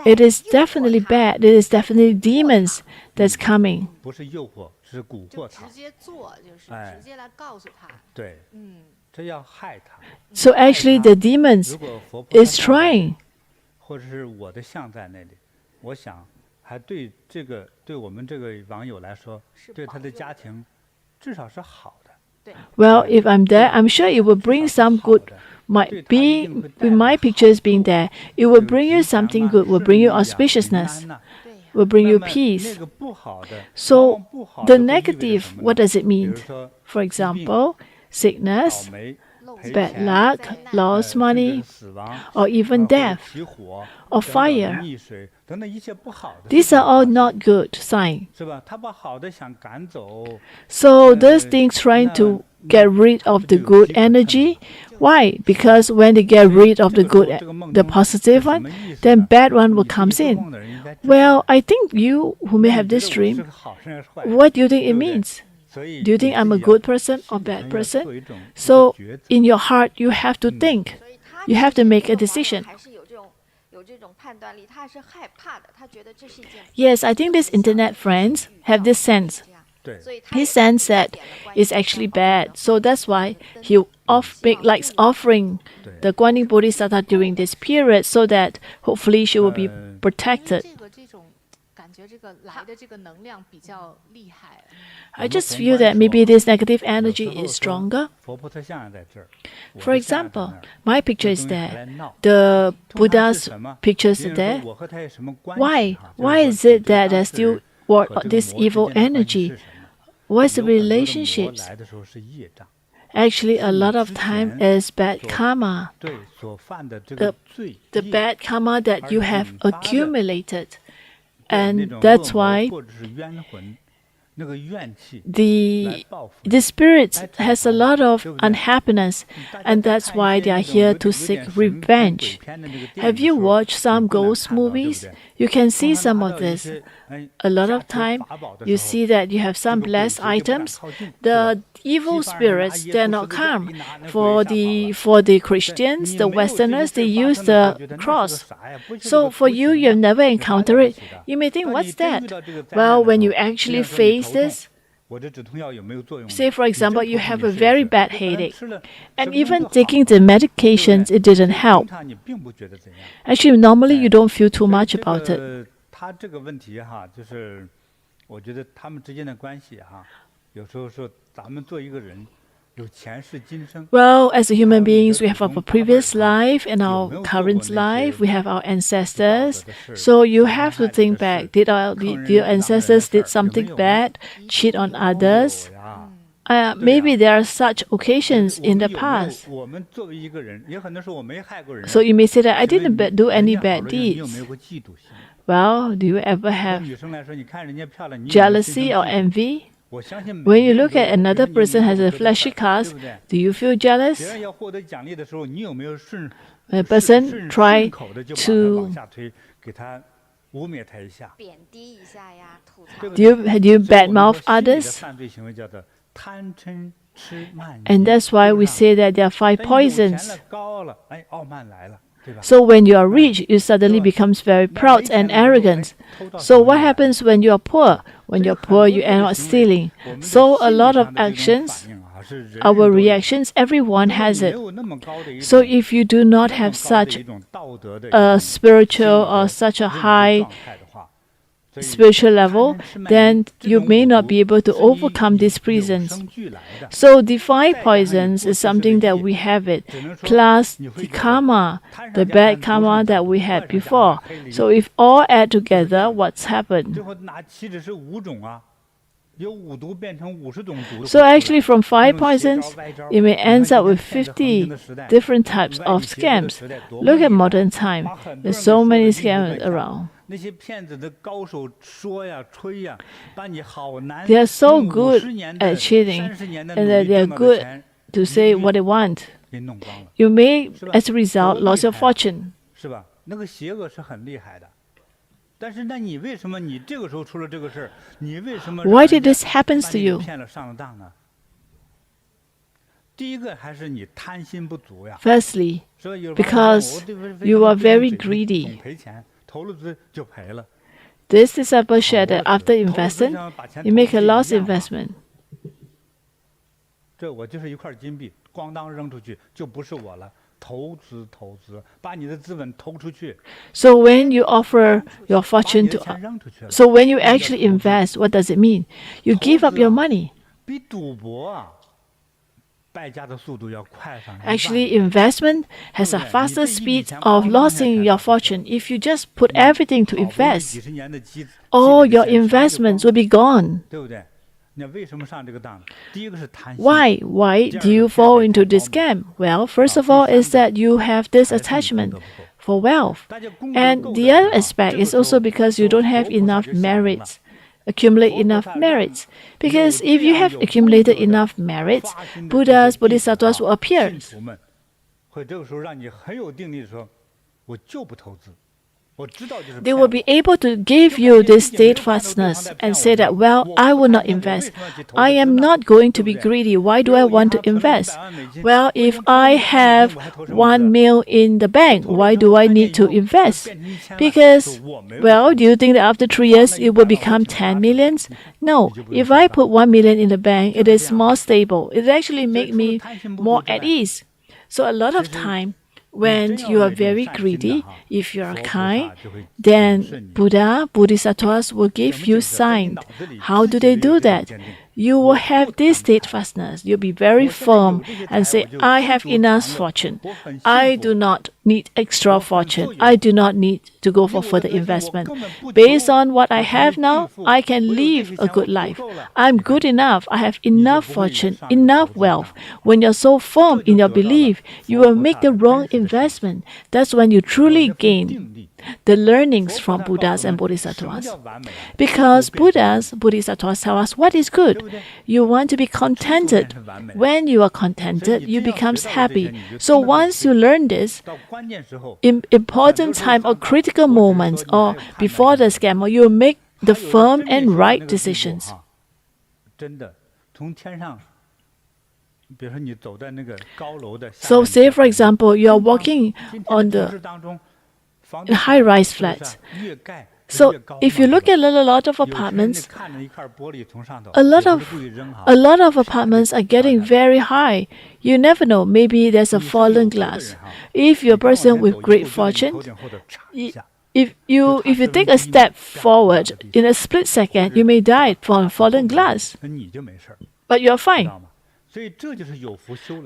S2: It is definitely bad. It is definitely demons that's coming. So actually the demons is trying. Well, if I'm there, I'm sure it will bring some good. Might be with my pictures being there, it will bring you something good, will bring you auspiciousness, will bring you peace. So the negative, what does it mean? For example, sickness, bad luck, lost money, or even death, or fire. These are all not good signs. So those things trying to get rid of the good energy. Why? Because when they get rid of the positive one, then bad one will come in. Well, I think you who may have this dream, what do you think it means? Do you think I'm a good person or bad person? So in your heart, you have to think. You have to make a decision. Yes, I think these internet friends have this sense. He sense that it's actually bad. So that's why he likes offering the Guanyin Bodhisattva during this period so that hopefully she will be protected. I just feel that maybe this negative energy is stronger. For example, my picture is there. The Buddha's pictures are there. Why? Why is it that there's still this evil energy? What's the relationships? Actually, a lot of time is bad karma. The bad karma that you have accumulated. And that's why the spirit has a lot of unhappiness, and that's why they are here to seek revenge. Have you watched some ghost movies? You can see some of this. A lot of time, you see that you have some blessed items. The evil spirits, they're not come. For the Christians, the Westerners, they use the cross. So for you, you've never encountered it. You may think, what's that? Well, when you actually face this, say for example, you have a very bad headache, and even taking the medications, it didn't help. Actually, normally you don't feel too much about it. Well, as human beings, we have our previous life and our current life. We have our ancestors. So you have to think back. Did your ancestors did something bad, cheat on others? Maybe there are such occasions in the past. So you may say that I didn't do any bad deeds. Well, do you ever have jealousy or envy? When you look at another person has a flashy car, do you feel jealous? When a person try to do you badmouth others? And that's why we say that there are 5 poisons. So when you are rich, you suddenly becomes very proud and arrogant. So what happens when you are poor? When you're poor, you end up stealing. So a lot of actions, our reactions, everyone has it. So if you do not have such a spiritual or such a high spiritual level, then you may not be able to overcome these prisons. So the 5 poisons is something that we have it, plus the karma, the bad karma that we had before. So if all add together, what's happened? So actually from 5 poisons, it may end up with 50 different types of scams. Look at modern time. There's so many scams around. They are so good at cheating, and that they are good to say what they want. You may, as a result, lose your fortune. Why did this happen to you? Firstly, because you are very greedy. This disciple shared that after investing, you make a loss investment. So when you offer your fortune so when you actually invest, what does it mean? You give up your money. Actually, investment has a faster speed of losing your fortune. If you just put everything to invest, all your investments will be gone. Why? Why do you fall into this scam? Well, first of all, is that you have this attachment for wealth. And the other aspect is also because you don't have enough merits. Accumulate enough merits. Because if you have accumulated enough merits, Buddhas, Bodhisattvas will appear. They will be able to give you this steadfastness and say that, well, I will not invest. I am not going to be greedy. Why do I want to invest? Well, if I have 1 mil in the bank, why do I need to invest? Because, well, do you think that after 3 years it will become 10 millions? No. If I put 1 million in the bank, it is more stable. It actually makes me more at ease. So a lot of time, when you are very greedy, if you are kind, then Buddha, Bodhisattvas will give you signs. How do they do that? You will have this steadfastness. You'll be very firm and say, I have enough fortune. I do not need extra fortune. I do not need to go for further investment. Based on what I have now, I can live a good life. I'm good enough. I have enough fortune, enough wealth. When you're so firm in your belief, you will make the wrong investment. That's when you truly gain the learnings from Buddhas and Bodhisattvas. Because Buddhas, Bodhisattvas tell us what is good. You want to be contented. When you are contented, you become happy. So once you learn this, in important time or critical moments or before the scammer, you will make the firm and right decisions. So say for example, you are walking on the high-rise flats. So if you look at a lot of apartments, a lot of apartments are getting very high. You never know. Maybe there's a fallen glass. If you're a person with great fortune, if you take a step forward in a split second, you may die from a fallen glass, but you're fine.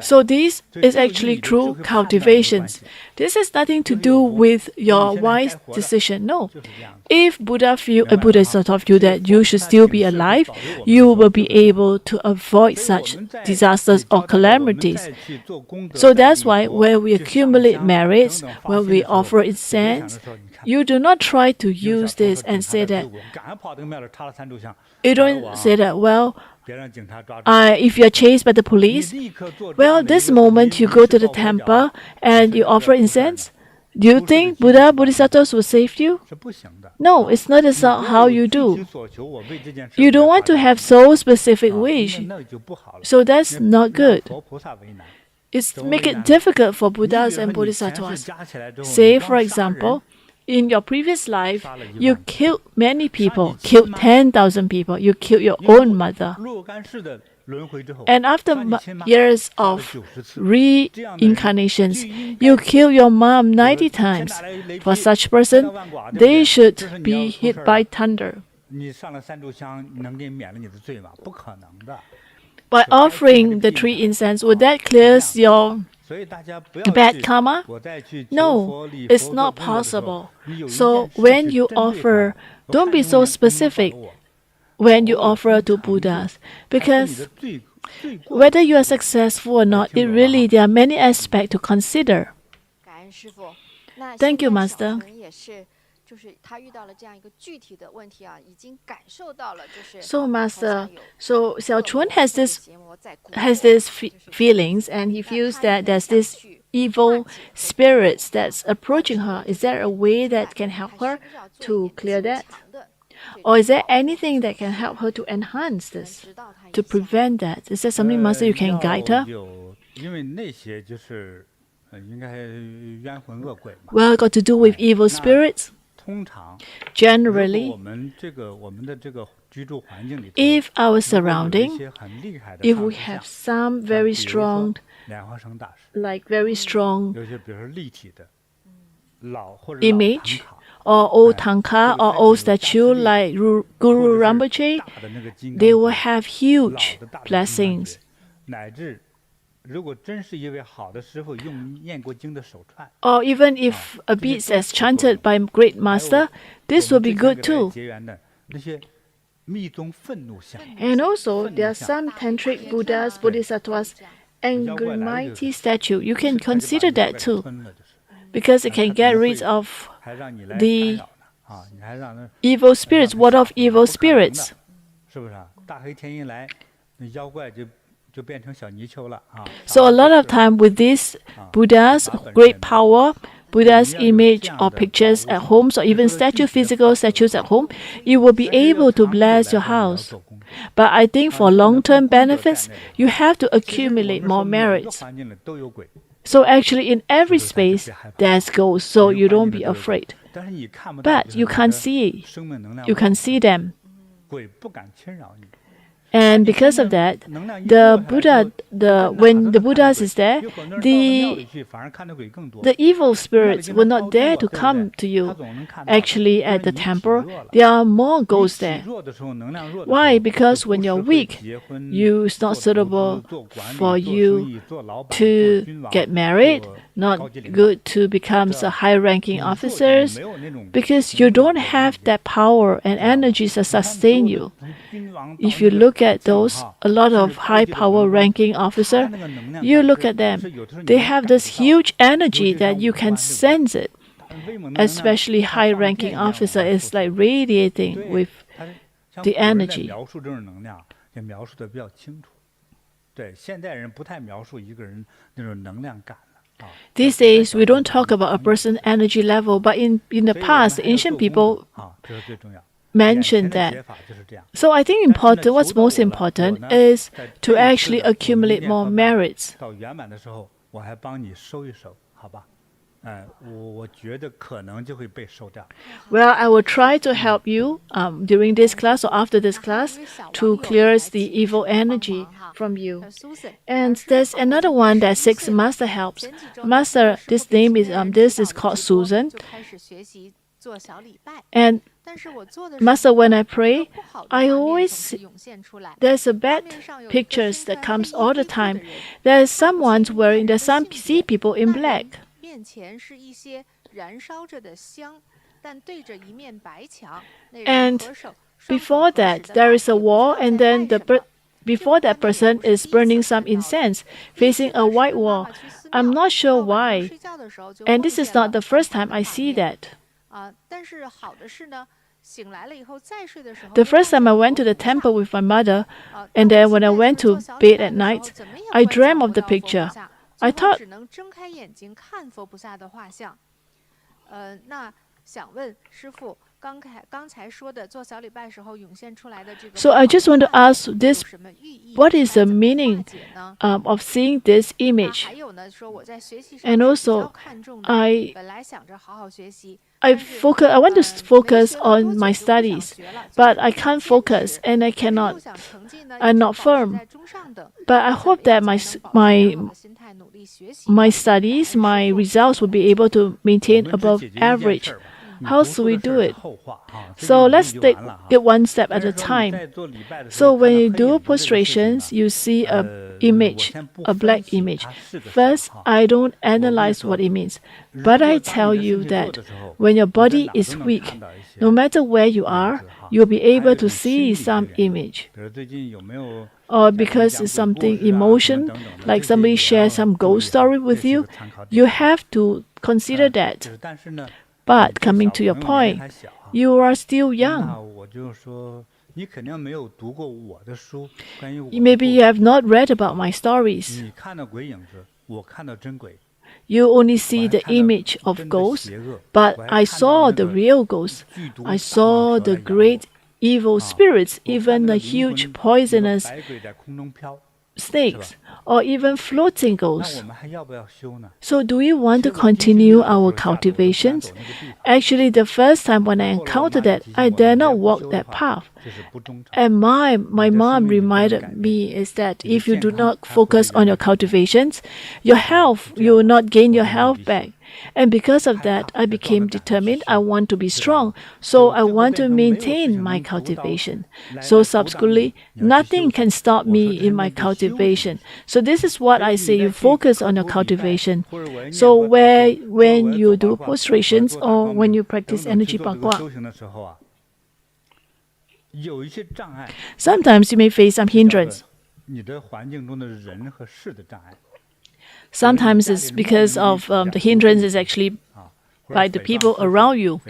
S2: So this is actually true cultivations. This has nothing to do with your wise decision. No. If Buddha Bodhisattva feel that you should still be alive, you will be able to avoid such disasters or calamities. So that's why when we accumulate merits, when we offer incense, you do not try to use this and say that, you don't say that, well, if you're chased by the police, well, this moment you go to the temple and you offer incense, do you think Buddha Bodhisattvas will save you? No, it's not how you do. You don't want to have so specific wish. So that's not good. It's make it difficult for Buddhas and Bodhisattvas. Say, for example, in your previous life, you killed many people, killed 10,000 people. You killed your own mother. And after years of reincarnations, you kill your mom 90 times. For such person, they should be hit by thunder. By offering the 3 incense, would that clear your bad karma? No, it's not possible. So when you offer, don't be so specific when you offer to Buddhas, because whether you are successful or not, there are many aspects to consider. Thank you, Master. So, Master, so Xiao Chun has this feelings, and he feels that there's this evil spirits that's approaching her. Is there a way that can help her to clear that? Or is there anything that can help her to enhance this, to prevent that? Is there something, Master, you can guide her? Well, got to do with evil spirits? Generally, if our surrounding, if we have some very strong image, or old Tanka or old statue like Guru Rinpoche, they will have huge blessings. Or even if a bead is chanted by great master, this will be good too. And also, there are some tantric Buddhas, Bodhisattvas, and mighty statue. You can consider that too, because it can get rid of the evil spirits, ward off evil spirits. So a lot of time with these Buddhas, great power, Buddha's image or pictures at homes, or even physical statues at home, you will be able to bless your house. But I think for long-term benefits, you have to accumulate more merits. So actually in every space, there's ghosts, so you don't be afraid. But you can't see them. And because of that, when the Buddhas is there, the evil spirits will not dare to come to you. Actually, at the temple, there are more ghosts there. Why? Because when you're weak, it's not suitable for you to get married, not good to become a high-ranking officers, because you don't have that power and energy to sustain you. If you look at those, a lot of high-power ranking officer, you look at them, they have this huge energy that you can sense it. Especially high-ranking officer is like radiating with the energy. These days, we don't talk about a person's energy level, but in the past, ancient people mentioned that. So I think what's most important is to actually accumulate more merits. Well, I will try to help you during this class or after this class to clear the evil energy from you. And there's another one that seeks master helps. Master, this is called Susan. And Master, when I pray, there's a bad pictures that comes all the time. There's someone wearing, some see people in black. And before that, there is a wall, and then before that person is burning some incense, facing a white wall. I'm not sure why. And this is not the first time I see that. The first time I went to the temple with my mother, and then when I went to bed at night, I dreamt of the picture. I thought, so I just want to ask this, what is the meaning of seeing this image? And also, I want to focus on my studies, but I can't focus and I'm not firm. But I hope that my studies, my results will be able to maintain above average. How should we do it? So let's take it one step at a time. So when you do prostrations, you see an image, a black image. First, I don't analyze what it means, but I tell you that when your body is weak, no matter where you are, you'll be able to see some image. Or because it's something emotion, like somebody shares some ghost story with you, you have to consider that. But coming to your point, you are still young. Maybe you have not read about my stories. You only see the image of ghosts, but I saw the real ghosts. I saw the great evil spirits, even the huge poisonous snakes, or even floating ghosts. So do we want to continue our cultivations? Actually, the first time when I encountered that, I dare not walk that path. And my mom reminded me is that if you do not focus on your cultivations, your health, you will not gain your health back. And because of that, I became determined. I want to be strong. So I want to maintain my cultivation. So subsequently, nothing can stop me in my cultivation. So this is what I say, you focus on your cultivation. So when you do prostrations or when you practice energy bagua, sometimes you may face some hindrance. Sometimes it's because of the hindrance is actually by the people around you.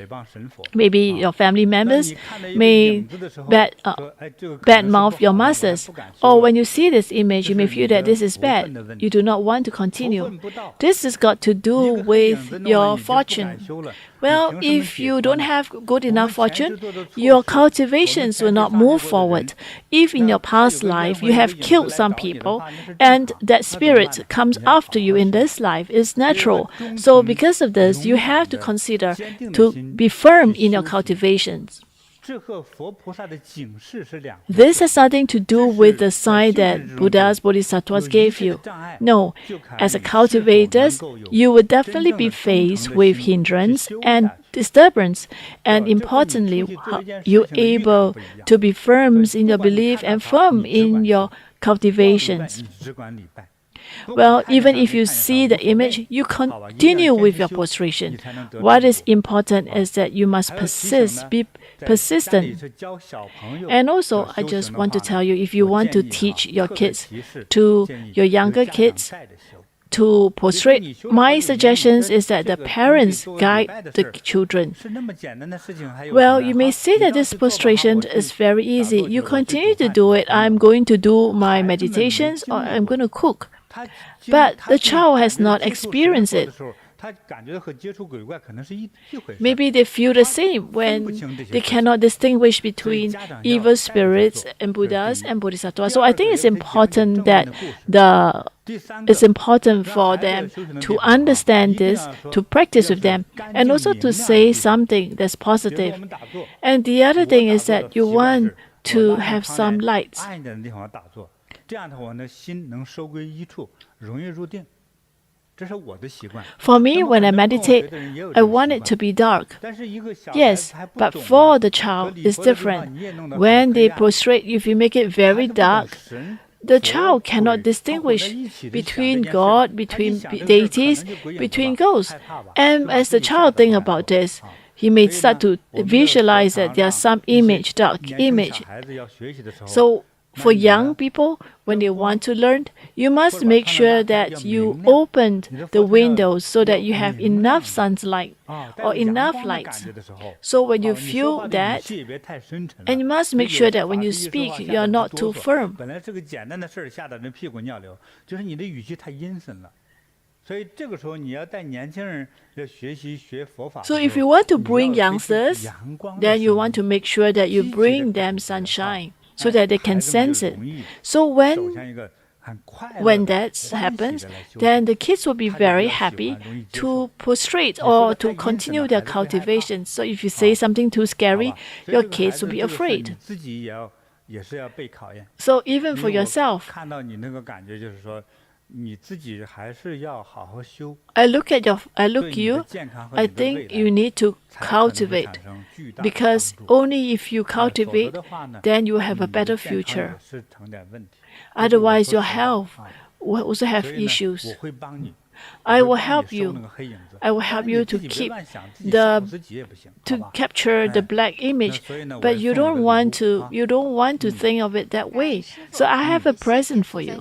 S2: Maybe your family members may badmouth your masters. Or when you see this image, you may feel that this is bad. You do not want to continue. This has got to do with your fortune. Well, if you don't have good enough fortune, your cultivations will not move forward. If in your past life you have killed some people and that spirit comes after you in this life, it's natural. So because of this, you have to consider to be firm in your cultivations. This has nothing to do with the sign that Buddhas, Bodhisattvas gave you. No, as a cultivators, you will definitely be faced with hindrance and disturbance. And importantly, you're able to be firm in your belief and firm in your cultivations. Well, even if you see the image, you continue with your prostration. What is important is that you must persist, be persistent. And also, I just want to tell you, if you want to teach your kids, to your younger kids, to prostrate, my suggestions is that the parents guide the children. Well, you may say that this prostration is very easy. You continue to do it. I'm going to do my meditations or I'm going to cook. But the child has not experienced it. Maybe they feel the same when they cannot distinguish between evil spirits and Buddhas and Bodhisattvas. So I think it's important that it's important for them to understand this, to practice with them, and also to say something that's positive. And the other thing is that you want to have some lights. For me, when I meditate, I want it to be dark. Yes, but for the child, it's different. When they prostrate, if you make it very dark, the child cannot distinguish between God, between deities, between ghosts. And as the child thinks about this, he may start to visualize that there's some image, dark image. So for young people, when they want to learn, you must make sure that you open the windows so that you have enough sunlight or enough light. So when you feel that, and you must make sure that when you speak, you are not too firm. So if you want to bring youngsters, then you want to make sure that you bring them sunshine, so that they can sense it. So when that happens, then the kids will be very happy to prostrate or to continue their cultivation. So if you say something too scary, your kids will be afraid. So even for yourself, I look you, I think you need to cultivate, because only if you cultivate, then you have a better future. Otherwise, your health will also have issues. I will help you. I will help you to capture the black image, but you don't want to think of it that way. So I have a present for you.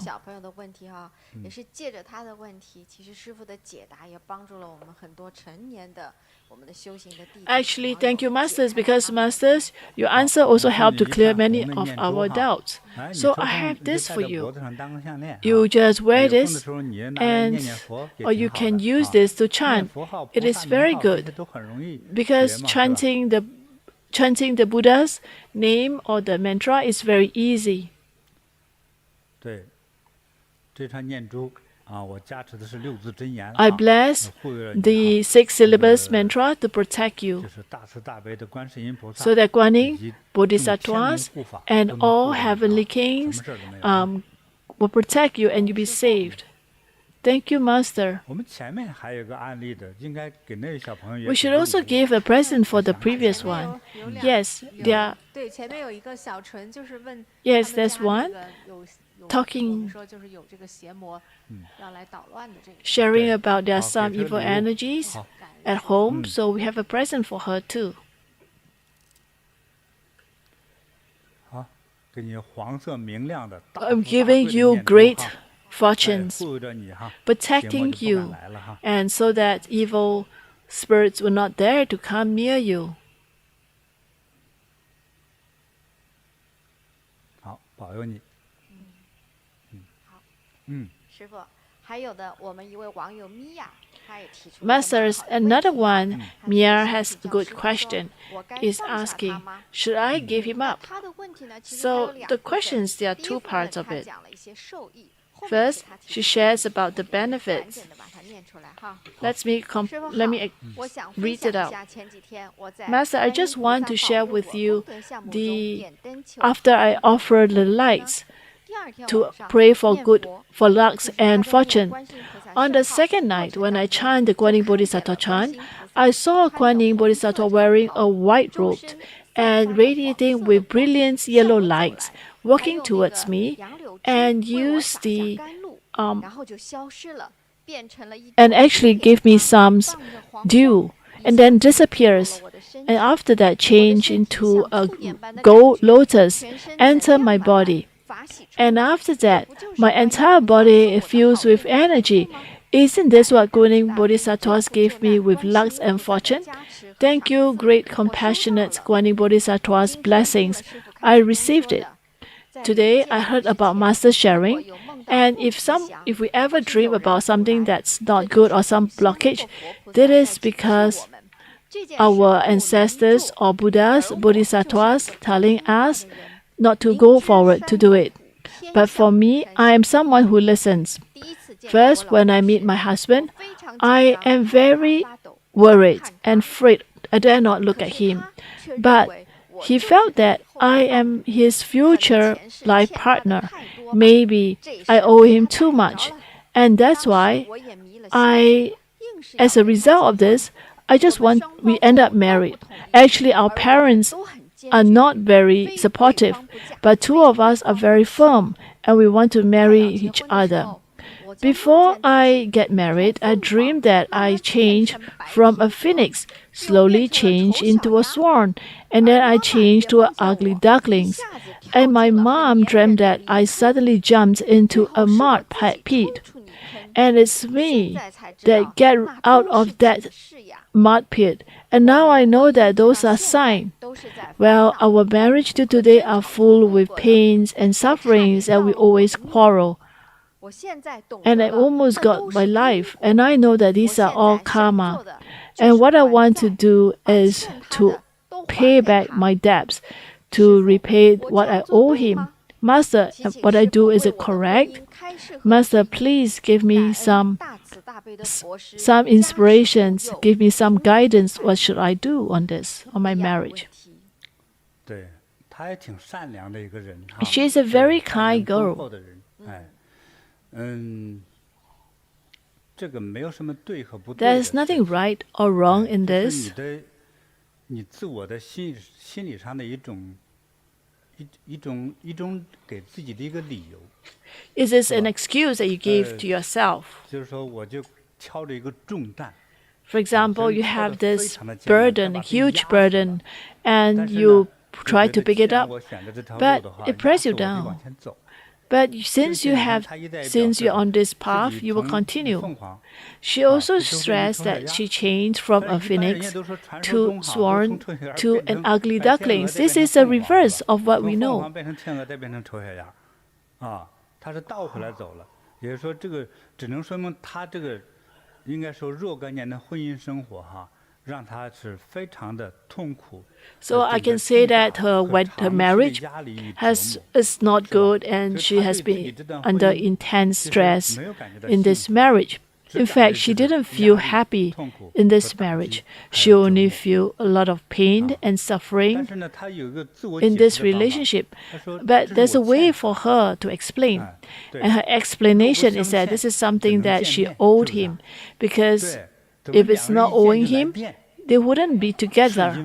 S2: Actually, thank you, Masters, because Masters, your answer also helped to clear many of our doubts. So I have this for you. You just wear this, or you can use this to chant. It is very good, because chanting the Buddha's name or the mantra is very easy. I bless the 6 syllables mantra to protect you, so that Guanyin Bodhisattvas and all heavenly kings will protect you and you'll be saved. Thank you, Master. We should also give a present for the previous one. Yes, yes, there's one. Talking, sharing about there are some evil energies at home, so we have a present for her too. I'm giving you great fortunes, protecting you, and so that evil spirits will not dare to come near you. Masters, another one, Mia has a good question, is asking, should I give him up? So the questions, there are two parts of it. First, she shares about the benefits. Let me read it out. Master, I just want to share with you after I offered the lights to pray for luck and fortune. On the second night, when I chant the Guanyin Bodhisattva chant, I saw Guanyin Bodhisattva wearing a white robe and radiating with brilliant yellow lights, walking towards me, and used the and actually gave me some dew, and then disappears. And after that, change into a gold lotus, enter my body. And after that, my entire body fills with energy. Isn't this what Guanyin Bodhisattvas gave me with luck and fortune? Thank you, great compassionate Guanyin Bodhisattvas' blessings. I received it. Today, I heard about Master sharing, and if we ever dream about something that's not good or some blockage, that is because our ancestors or Buddhas, Bodhisattvas telling us not to go forward to do it. But for me, I am someone who listens. First, when I meet my husband, I am very worried and afraid. I dare not look at him. But he felt that I am his future life partner. Maybe I owe him too much. And that's why as a result of this, we end up married. Actually, our parents are not very supportive, but two of us are very firm and we want to marry each other. Before I get married, I dreamed that I changed from a phoenix, slowly changed into a swan, and then I changed to an ugly duckling. And my mom dreamt that I suddenly jumped into a mud pit. And it's me that get out of that mud pit. And now I know that those are signs. Well, our marriage to today are full with pains and sufferings, and we always quarrel. And I almost got my life, and I know that these are all karma. And what I want to do is to pay back my debts, to repay what I owe him. Master, what I do, is it correct? Master, please give me some inspirations, give me some guidance. What should I do on this, on my marriage? She's a very kind girl. There's nothing right or wrong in this. Is this an excuse that you give to yourself? For example, you have this burden, a huge burden, and you try to pick it up, but it presses you down. But since you're on this path, you will continue. She also stressed that she changed from a phoenix to swan to an ugly duckling. This is a reverse of what we know. So I can say that her marriage is not good, and she has been under intense stress in this marriage. In fact, she didn't feel happy in this marriage. She only feel a lot of pain and suffering in this relationship. But there's a way for her to explain. And her explanation is that this is something that she owed him, because if it's not owing him, they wouldn't be together.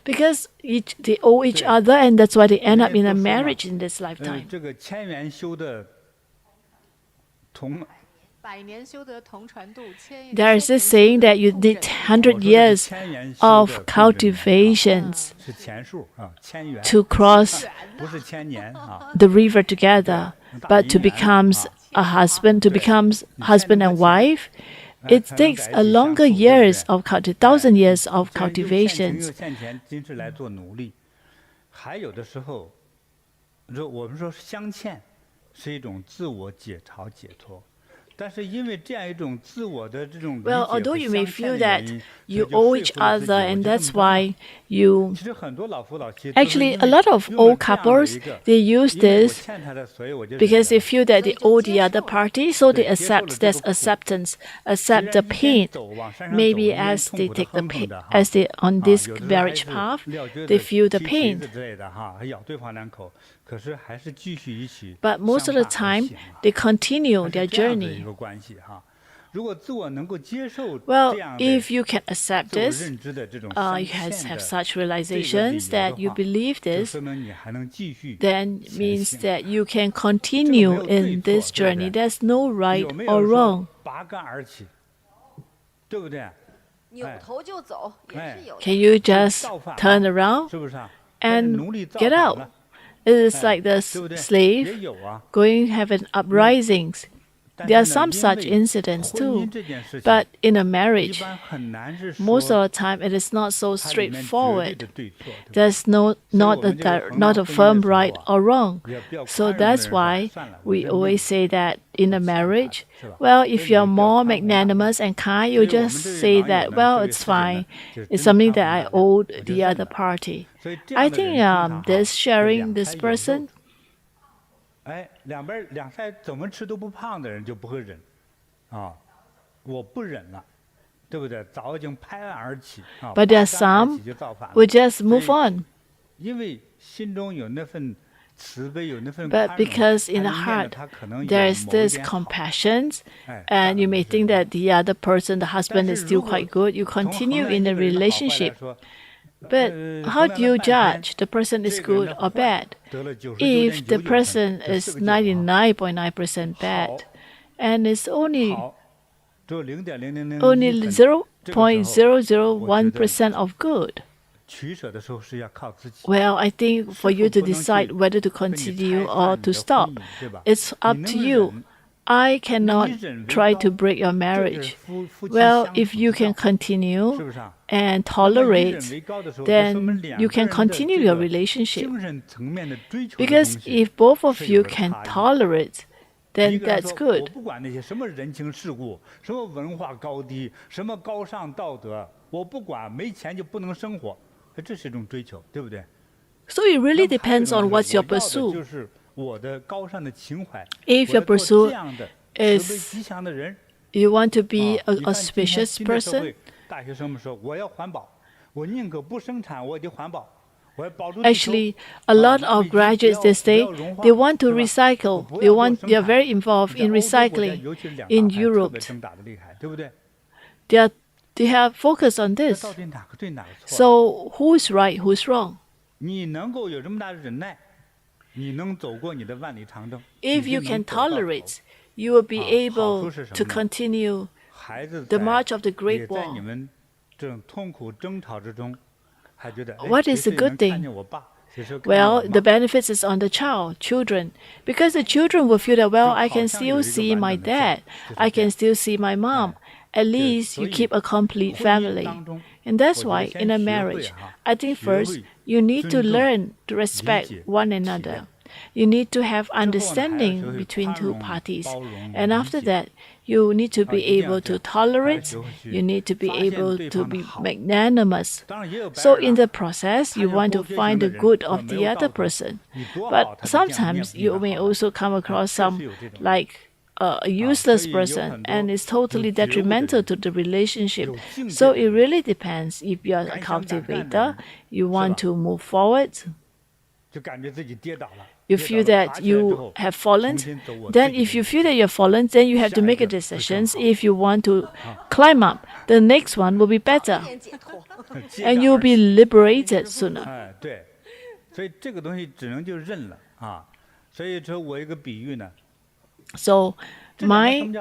S2: Because they owe each other, and that's why they end up in a marriage in this lifetime. There is this saying that you need 100 years of cultivations to cross the river together, but to become husband and wife, it takes a longer years of 1,000 years of cultivations. Well, although you may feel that you owe each other and that's why you... Actually, a lot of old couples, they use this because they feel that they owe the other party, so they accept this acceptance, accept the pain. Maybe as they take the pain, as they on this marriage path, they feel the pain. But most of the time, they continue their journey. Well, if you can accept this, you have such realizations that you believe this, then means that you can continue in this journey. There's no right or wrong. Can you just turn around and get out? It is like the slave going having uprisings. There are some such incidents too, but in a marriage, most of the time it is not so straightforward. There's not a firm right or wrong. So that's why we always say that in a marriage, well, if you're more magnanimous and kind, you just say that, well, it's fine. It's something that I owe the other party. I think this sharing, this person, but there are some who just move on. But because in the heart there is this compassion, and you may think that the other person, the husband, is still quite good, you continue in the relationship. But how do you judge the person is good or bad? If the person is 99.9% bad and it's only 0.001% of good, well, I think for you to decide whether to continue or to stop, it's up to you. I cannot try to break your marriage. Well, if you can continue and tolerate, then you can continue your relationship. Because if both of you can tolerate, then that's good. So it really depends on what's your pursuit. If your pursuit is you want to be an auspicious person, actually, a lot of graduates they say they want to recycle. They are very involved in recycling in Europe. They have focused on this. So who's right, who's wrong? If you can tolerate, you will be able to continue the march of the Great Wall. What is the good thing? Well, the benefits is on the children. Because the children will feel that, well, I can still see my dad. I can still see my mom. At least you keep a complete family. And that's why in a marriage, I think first, you need to learn to respect one another. You need to have understanding between two parties. And after that, you need to be able to tolerate. You need to be able to be magnanimous. So in the process, you want to find the good of the other person. But sometimes you may also come across some like a useless person, and it's totally detrimental to the relationship. So it really depends. If you're a cultivator, you want to move forward, you feel that you have fallen, then if you feel that you've fallen, then you have to make a decision. If you want to climb up, the next one will be better. And you'll be liberated sooner. So let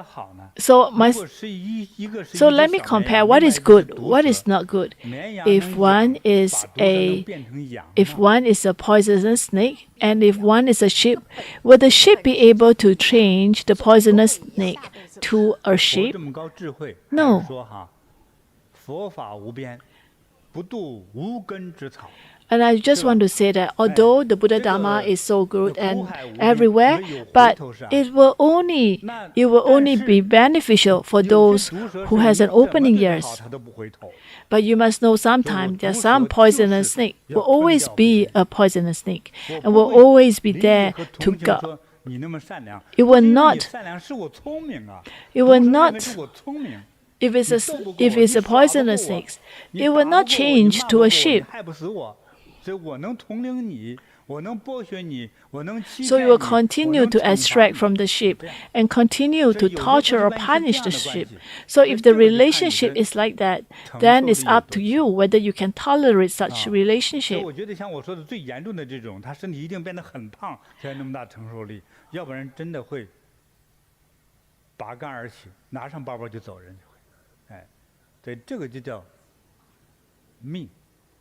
S2: me compare what is good, what is not good. If one is a poisonous snake, and if one is a sheep, will the sheep be able to change the poisonous snake to a sheep? No. And I just want to say that although the Buddha Dharma is so good and everywhere, but it will only be beneficial for those who has an opening ears. But you must know sometimes there are some poisonous snake. Will always be a poisonous snake and will always be there to guard. It will not. If it's a poisonous snake, it will not change to a sheep. So you will continue to extract from the sheep and continue to torture or punish the sheep. So if the relationship is like that, then it's up to you whether you can tolerate such relationship.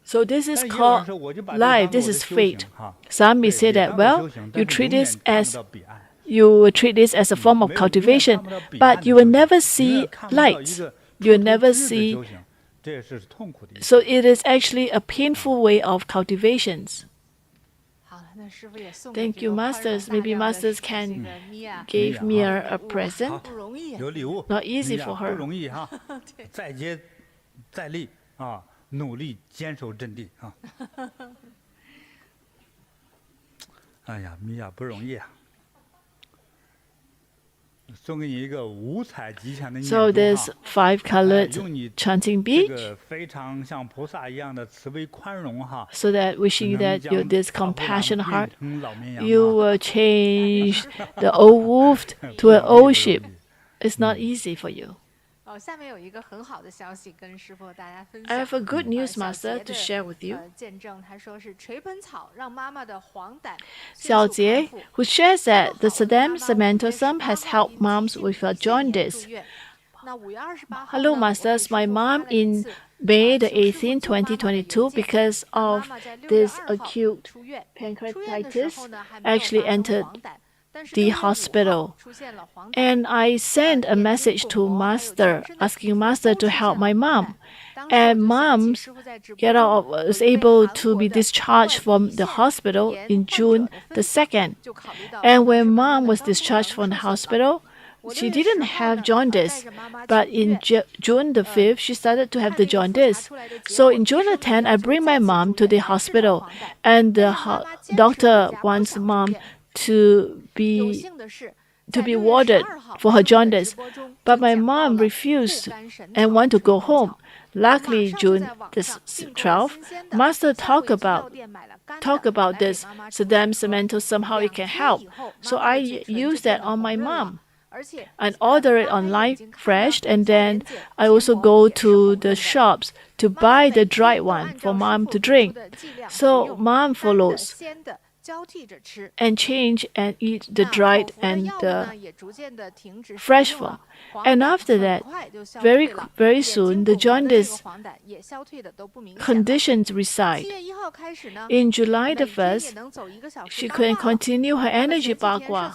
S2: So this is called life, this is fate. Some may say that, well, you treat this as a form of cultivation, but you will never see light. You will never see. So it is actually a painful way of cultivations. Thank you, Masters. Maybe Masters can give me a present. Not easy for her.
S1: 努力坚守阵地啊！哎呀，米娅不容易啊！送给你一个五彩吉祥的念珠
S2: So there's 5-colored chanting bead.
S1: 非常像菩萨一样的慈悲宽容哈。
S2: So that wishing you that you this compassionate heart, you will change the old wolf to an old sheep. It's not easy for you.
S3: I
S2: have a good news, Master, to share with you. Xiaojie, who shares that the Sedum Sarmentosum has helped moms with jaundice. Hello, Masters. My mom in May the 18th, 2022, because of this acute pancreatitis, actually entered the hospital, and I sent a message to Master asking Master to help my mom, and mom was able to be discharged from the hospital in June the 2nd. And when mom was discharged from the hospital, she didn't have jaundice, but in June the 5th, she started to have the jaundice. So in June the 10th, I bring my mom to the hospital, and the doctor wants mom to be warded for her jaundice, but my mom refused and want to go home. Luckily, June the 12th, Master talk about this Sedum Sarmentosum, somehow it can help. So I use that on my mom and order it online fresh, and then I also go to the shops to buy the dried one for mom to drink. So mom follows and change and eat the dried and the fresh form. And after that, very soon, the jaundice conditions reside. In July the 1st, she can continue her energy bagua.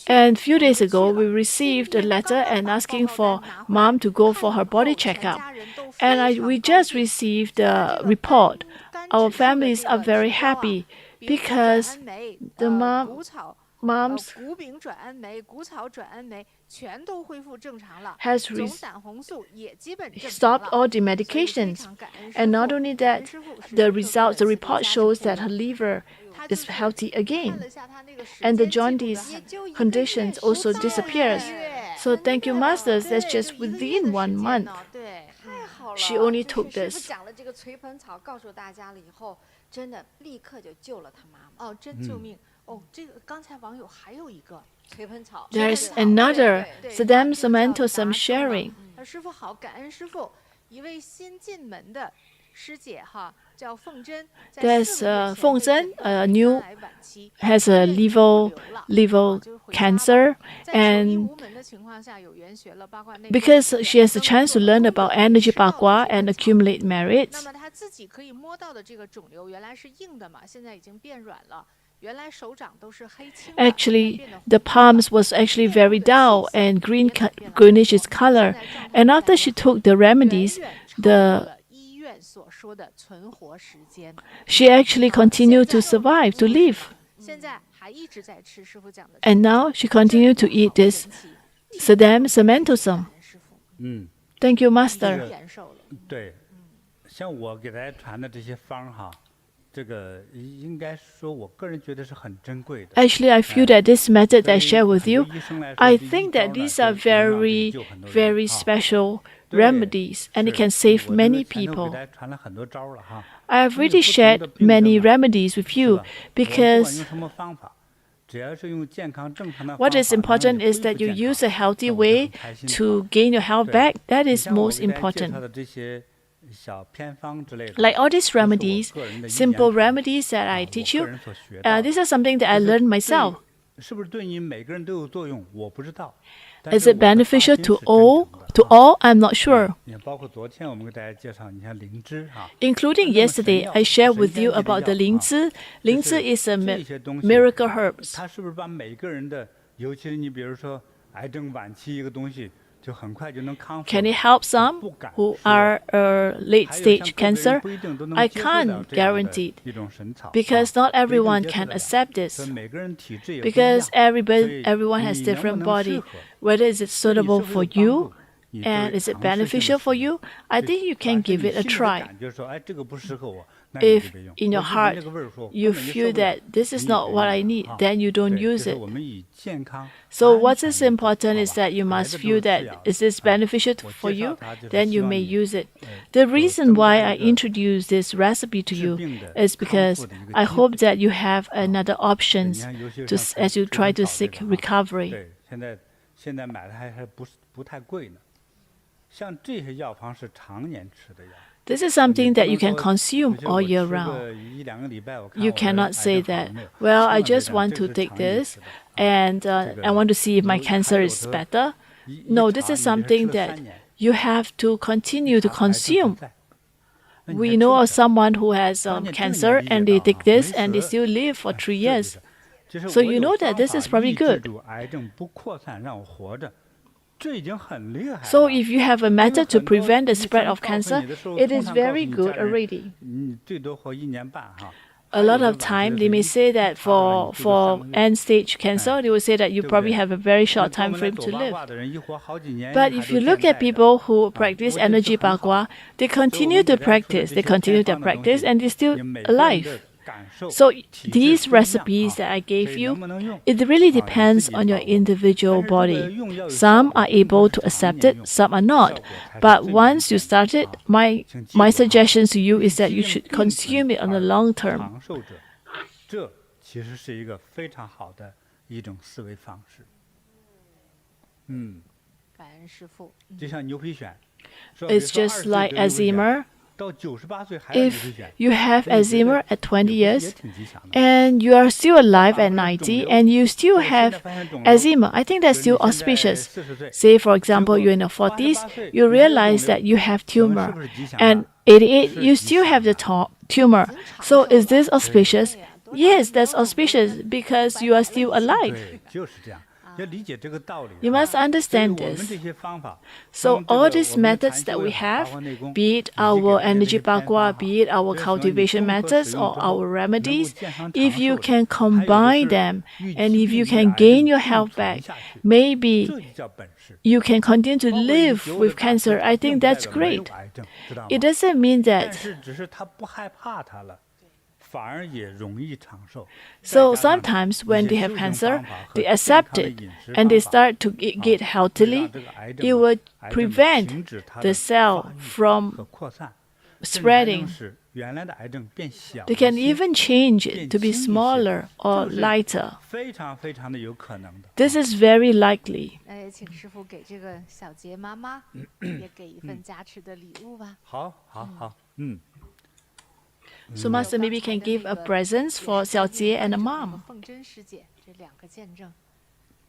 S2: And a few days ago, we received a letter and asking for mom to go for her body checkup. And we just received the report. Our families are very happy because the moms has stopped all the medications. And not only that, the report shows that her liver is healthy again. And the jaundice conditions also disappears. So thank you, Masters. That's just within 1 month. She only took this. There's another Sedum Sarmentosum sharing. There's Feng Zhen, has a liver cancer, and because she has the chance to learn about energy bagua and accumulate merits. Actually, the palms was actually very dull and greenish color. And after she took the remedies, the
S3: 所说的存活时间。
S2: She actually continued to survive, to live.
S3: 现在还一直在吃师父讲的。
S2: And now she continued to eat this Sedum Sarmentosum. Thank you, Master.
S1: 对，像我给大家传的这些方哈。这个应该说，我个人觉得是很珍贵的。
S2: Actually, I feel that this method that I share with you, I think that these are very, very special remedies, and it can save many people. I have already shared many remedies with you because what is important is that you use a healthy way to gain your health back. That is most important. Like all these remedies, simple remedies that I teach you, these are something that I learned myself. Is it beneficial to all? To all, I'm not sure. Including yesterday, I shared with you about the Lingzi. Lingzi is a miracle herb. Can it help some who are late-stage cancer? I can't guarantee it because not everyone can accept this. Because everyone has different body. Whether is it suitable for you and is it beneficial for you? I think you can give it a try. If in your heart you feel that this is not what I need, then you don't use it. So what is important is that you must feel that is this beneficial for you, then you may use it. The reason why I introduce this recipe to you is because I hope that you have another options as you try to seek recovery. This is something that you can consume all year round. You cannot say that, well, I just want to take this and I want to see if my cancer is better. No, this is something that you have to continue to consume. We know of someone who has cancer and they take this and they still live for 3 years. So you know that this is probably good. So if you have a method to prevent the spread of cancer, it is very good already. A lot of time they may say that for end-stage cancer, they will say that you probably have a very short time frame to live. But if you look at people who practice energy bagua, they continue to practice, and they're still alive. So these recipes that I gave you, it really depends on your individual body. Some are able to accept it, some are not. But once you start it, my suggestion to you is that you should consume it on the long term. It's just like eczema. If you have eczema at 20 years and you are still alive at 90 and you still have eczema, I think that's still auspicious. Say, for example, you're in your 40s, you realize that you have tumor, and 88, you still have the tumor. So is this auspicious? Yes, that's auspicious because you are still alive. You must understand this. So all these methods that we have, be it our energy bagua, be it our cultivation methods or our remedies, if you can combine them and if you can gain your health back, maybe you can continue to live with cancer. I think that's great. It doesn't mean that. So sometimes when they have cancer, they accept it and they start to get healthily. It would prevent the cell from spreading. They can even change it to be smaller or lighter. This is very likely. So Master maybe can give a presents for Xiao Jie and a mom.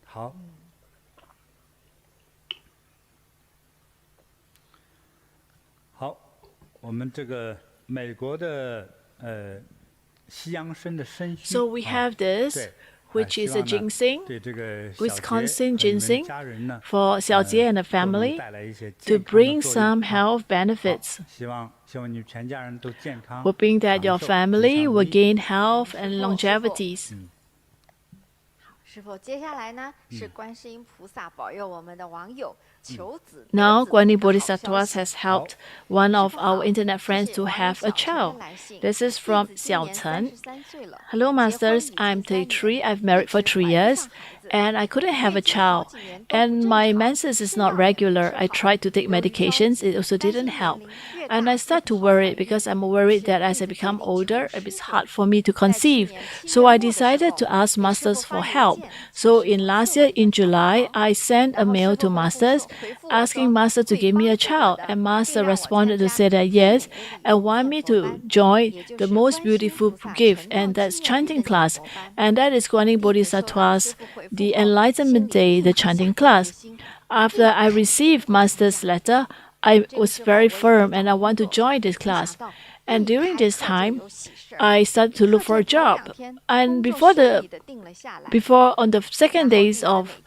S1: 好。好，我们这个美国的西洋参的参须。
S2: So we have this which is a ginseng, Wisconsin ginseng, for Xiaojie and the family to bring some health benefits, hoping that your family will gain health and longevities.
S3: 师父，接下来呢是观世音菩萨保佑我们的网友求子。
S2: Now, Guanyin Bodhisattva has helped one of our internet friends to have a child. This is from Xiao Chen. Hello, masters. I'm 33. I've married for 3 years, and I couldn't have a child. And my menses is not regular. I tried to take medications. It also didn't help. And I start to worry because I'm worried that as I become older, it's hard for me to conceive. So I decided to ask masters for help. So in last year, in July, I sent a mail to masters asking master to give me a child. And master responded to say that yes, and want me to join the most beautiful gift, and that's chanting class. And that is Guanyin Bodhisattva's the Enlightenment Day, the chanting class. After I received master's letter, I was very firm and I want to join this class. And during this time, I started to look for a job. And before on the second days of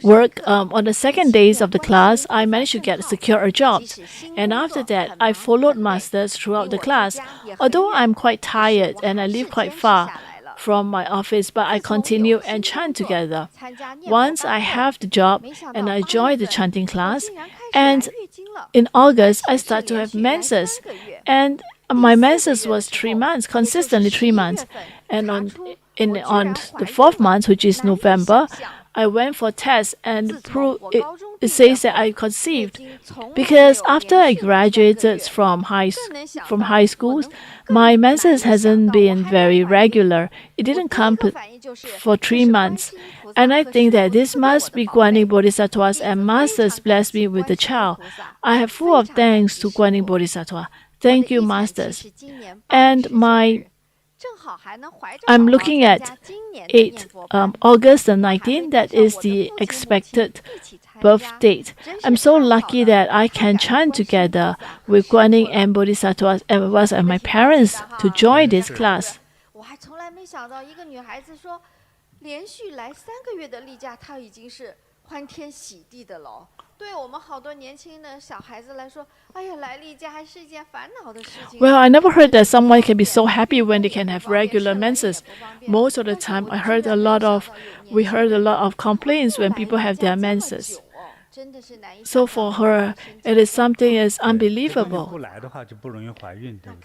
S2: work, on the second days of the class, I managed to secure a job. And after that, I followed masters throughout the class. Although I'm quite tired and I live quite far from my office, but I continue and chant together. Once I have the job and I joined the chanting class, and in August I start to have menses, and my menses was 3 months, consistently 3 months, and on the 4th month, which is November, I went for tests and it says that I conceived. Because after I graduated from high schools, my menses hasn't been very regular. It didn't come for 3 months. And I think that this must be Guanyin Bodhisattvas and masters blessed me with the child. I have full of thanks to Guanyin Bodhisattva. Thank you, masters. And I'm looking at August the 19th. That is the expected birth date. I'm so lucky that I can chant together with Guanyin and Bodhisattvas and my parents to join this class.
S3: 对我们好多年轻的小孩子来说，哎呀，来例假还是一件烦恼的事情。
S2: Well, I never heard that someone can be so happy when they can have regular menses. Most of the time, we heard a lot of complaints when people have their menses. So for her, it is something is unbelievable.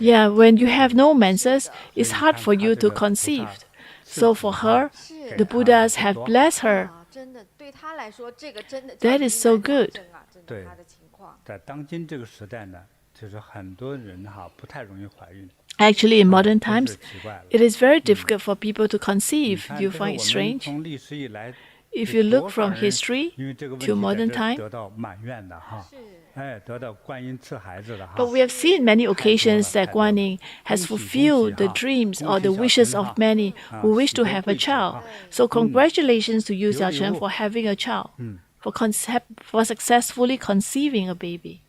S2: Yeah, when you have no menses, it's hard for you to conceive. So for her, the Buddhas have blessed her. That is so good. Actually, in modern times, it is very difficult for people to conceive. Do you find it strange? If you look from history to modern time, but we have seen many occasions that Guanyin has fulfilled the dreams or the wishes of many who wish to have a child. So congratulations to you, Xiao Chen, for having a child, for successfully conceiving a baby.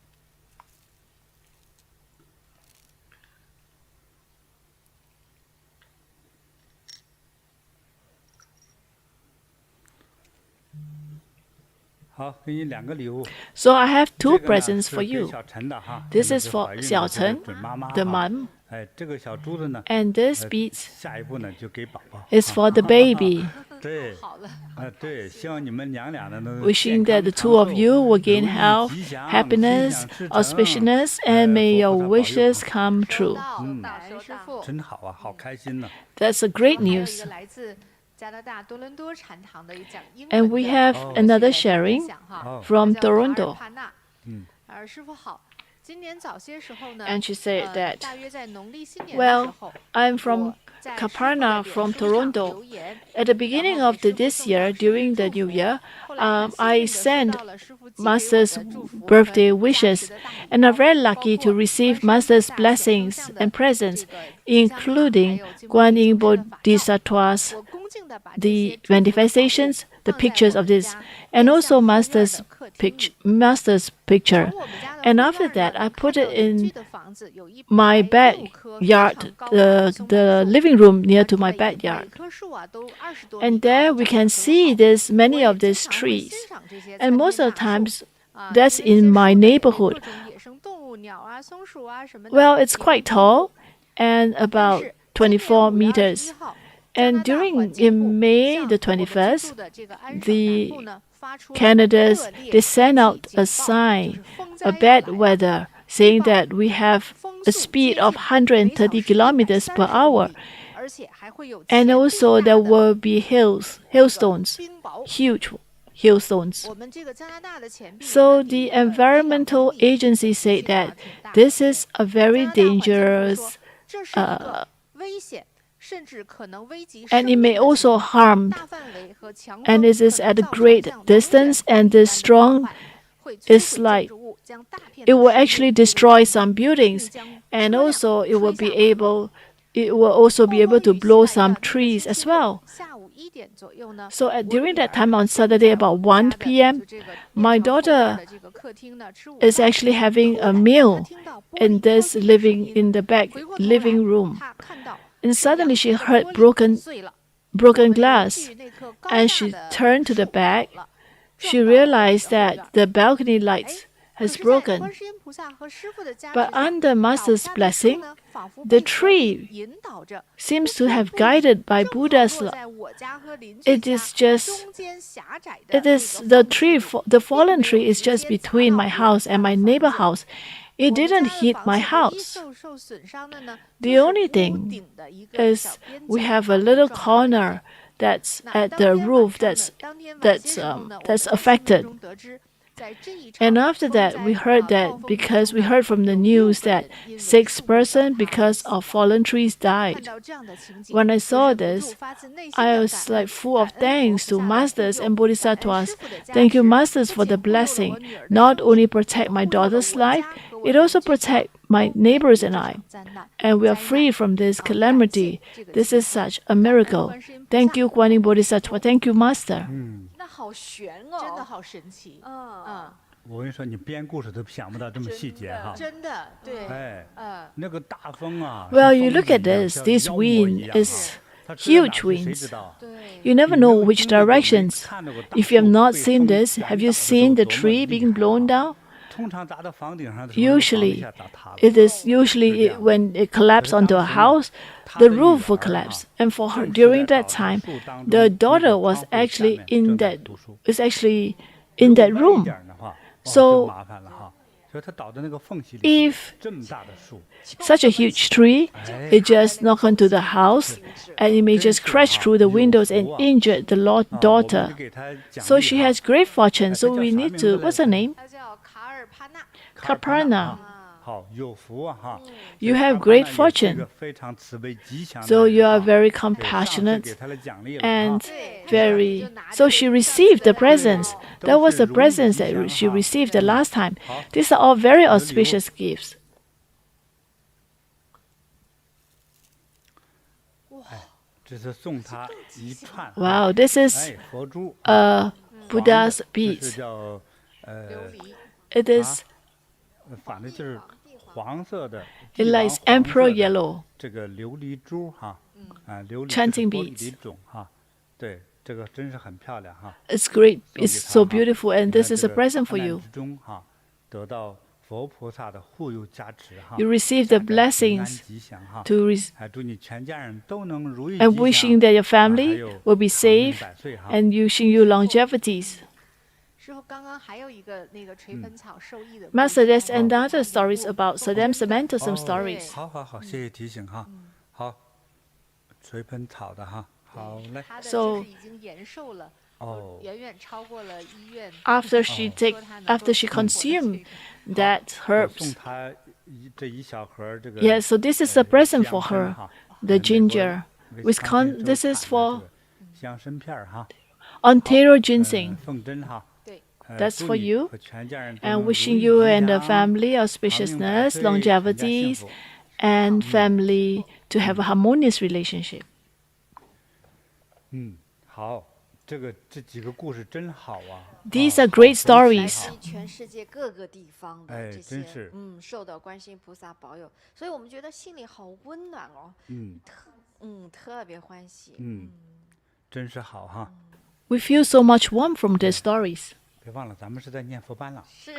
S2: So I have 2 presents for you. This is for Xiao Chen, the mom, and this beads is for the baby. Wishing that the 2 of you will gain health, happiness, auspiciousness, and may your wishes come true. That's a great news. And we have another sharing from Toronto. And she said that, well, I'm from Kaparna, from Toronto. At the beginning of this year, during the New Year, I sent Master's birthday wishes, and I'm very lucky to receive Master's blessings and presents, including Guanyin Bodhisattva's the manifestations, the pictures of this, and also Master's master's picture. And after that, I put it in my backyard, the living room near to my backyard. And there we can see there's many of these trees. And most of the times, that's in my neighborhood. Well, it's quite tall and about 24 meters. And in May the 21st, the Canada's, they sent out a sign, a bad weather, saying that we have a speed of 130 kilometers per hour. And also there will be hailstones, huge hailstones. So the environmental agency said that this is a very dangerous and it may also harm, and it is at a great distance, and the strong is like it will actually destroy some buildings, and also it will also be able to blow some trees as well. So during that time on Saturday about 1 p.m., my daughter is actually having a meal in this in the back living room. And suddenly she heard broken glass, and she turned to the back. She realized that the balcony lights has broken. But under Master's blessing, the tree seems to have guided by Buddha's love. The fallen tree is just between my house and my neighbor's house. It didn't hit my house. The only thing is we have a little corner that's at the roof that's affected. And after that, we heard because we heard from the news that 6 persons because of fallen trees died. When I saw this, I was like full of thanks to Masters and Bodhisattvas. Thank you, Masters, for the blessing. Not only protect my daughter's life, it also protect my neighbors and I. And we are free from this calamity. This is such a miracle. Thank you, Guanyin Bodhisattva. Thank you, Master.
S3: 好玄哦，真的好神奇。
S1: 我跟你说，你编故事都想不到这么细节哈。
S3: 真的，对。
S1: 哎，那个大风啊。
S2: Well, you look at this. This wind is huge winds. You never know which directions. If you have not seen this, have you seen the tree being blown down? Usually, when it collapses onto a house, the roof will collapse. And for her, during that time, the daughter was actually in that room. So, if such a huge tree, it just knocked onto the house, and it may just crash through the windows and injure the daughter. So she has great fortune. So we need to, what's her name? Kaparna. You have great fortune. So you are very compassionate and very. So she received the presents. That was the presents that she received the last time. These are all very auspicious gifts. Wow, this is Buddha's beads. It is. It likes emperor yellow. Chanting beads. It's great. It's so beautiful, and this is a present for you. You receive the blessings and wishing that your family will be safe and wishing you longevities. Master, there's another stories about Sedum Sarmentosum stories. So after she consumed that herbs, yes. So this is a present for her, the ginger. This is for Ontario ginseng. That's for you, and wishing you and the family auspiciousness, longevities, and family to have a harmonious relationship.
S1: 这几个故事真好啊
S2: These are great
S3: 来
S2: stories.
S3: 自全世界各个地方的这些
S1: 真是
S3: 受到观世音菩萨保佑，所以我们觉得心里好温暖哦，特别欢喜，
S1: 真是好哈。
S2: We feel so much warmth from their stories.
S1: 别忘了，咱们是在念佛班了。
S3: 是。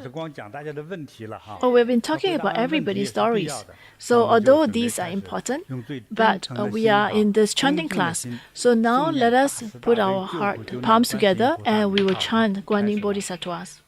S1: 这光讲大家的问题了哈。
S2: Oh, we've been talking about everybody's stories. So although these are important, but we are in this chanting class. So now let us put our heart palms together and we will chant Guanyin Bodhisattvas.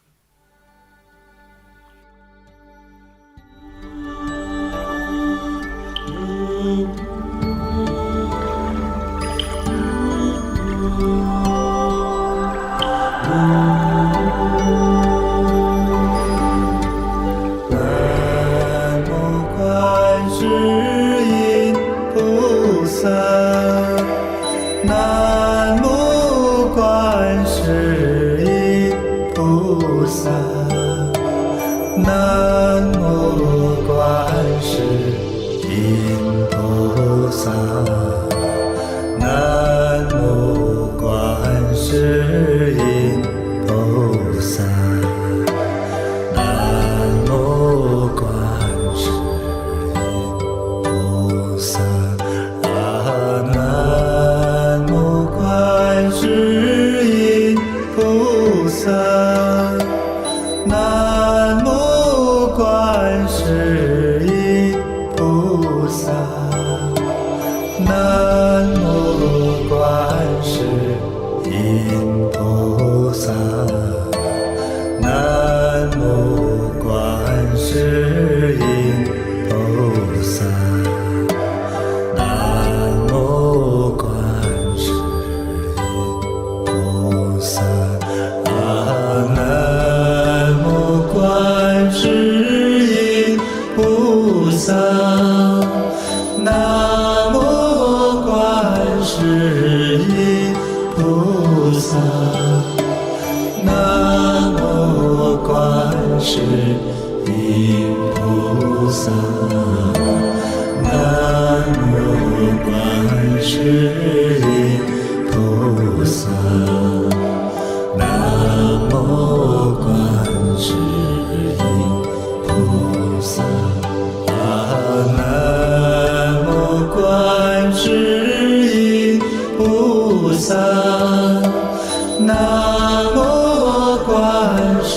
S4: Nam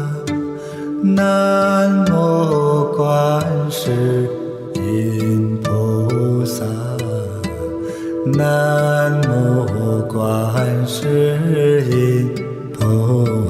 S4: mô Quan世音菩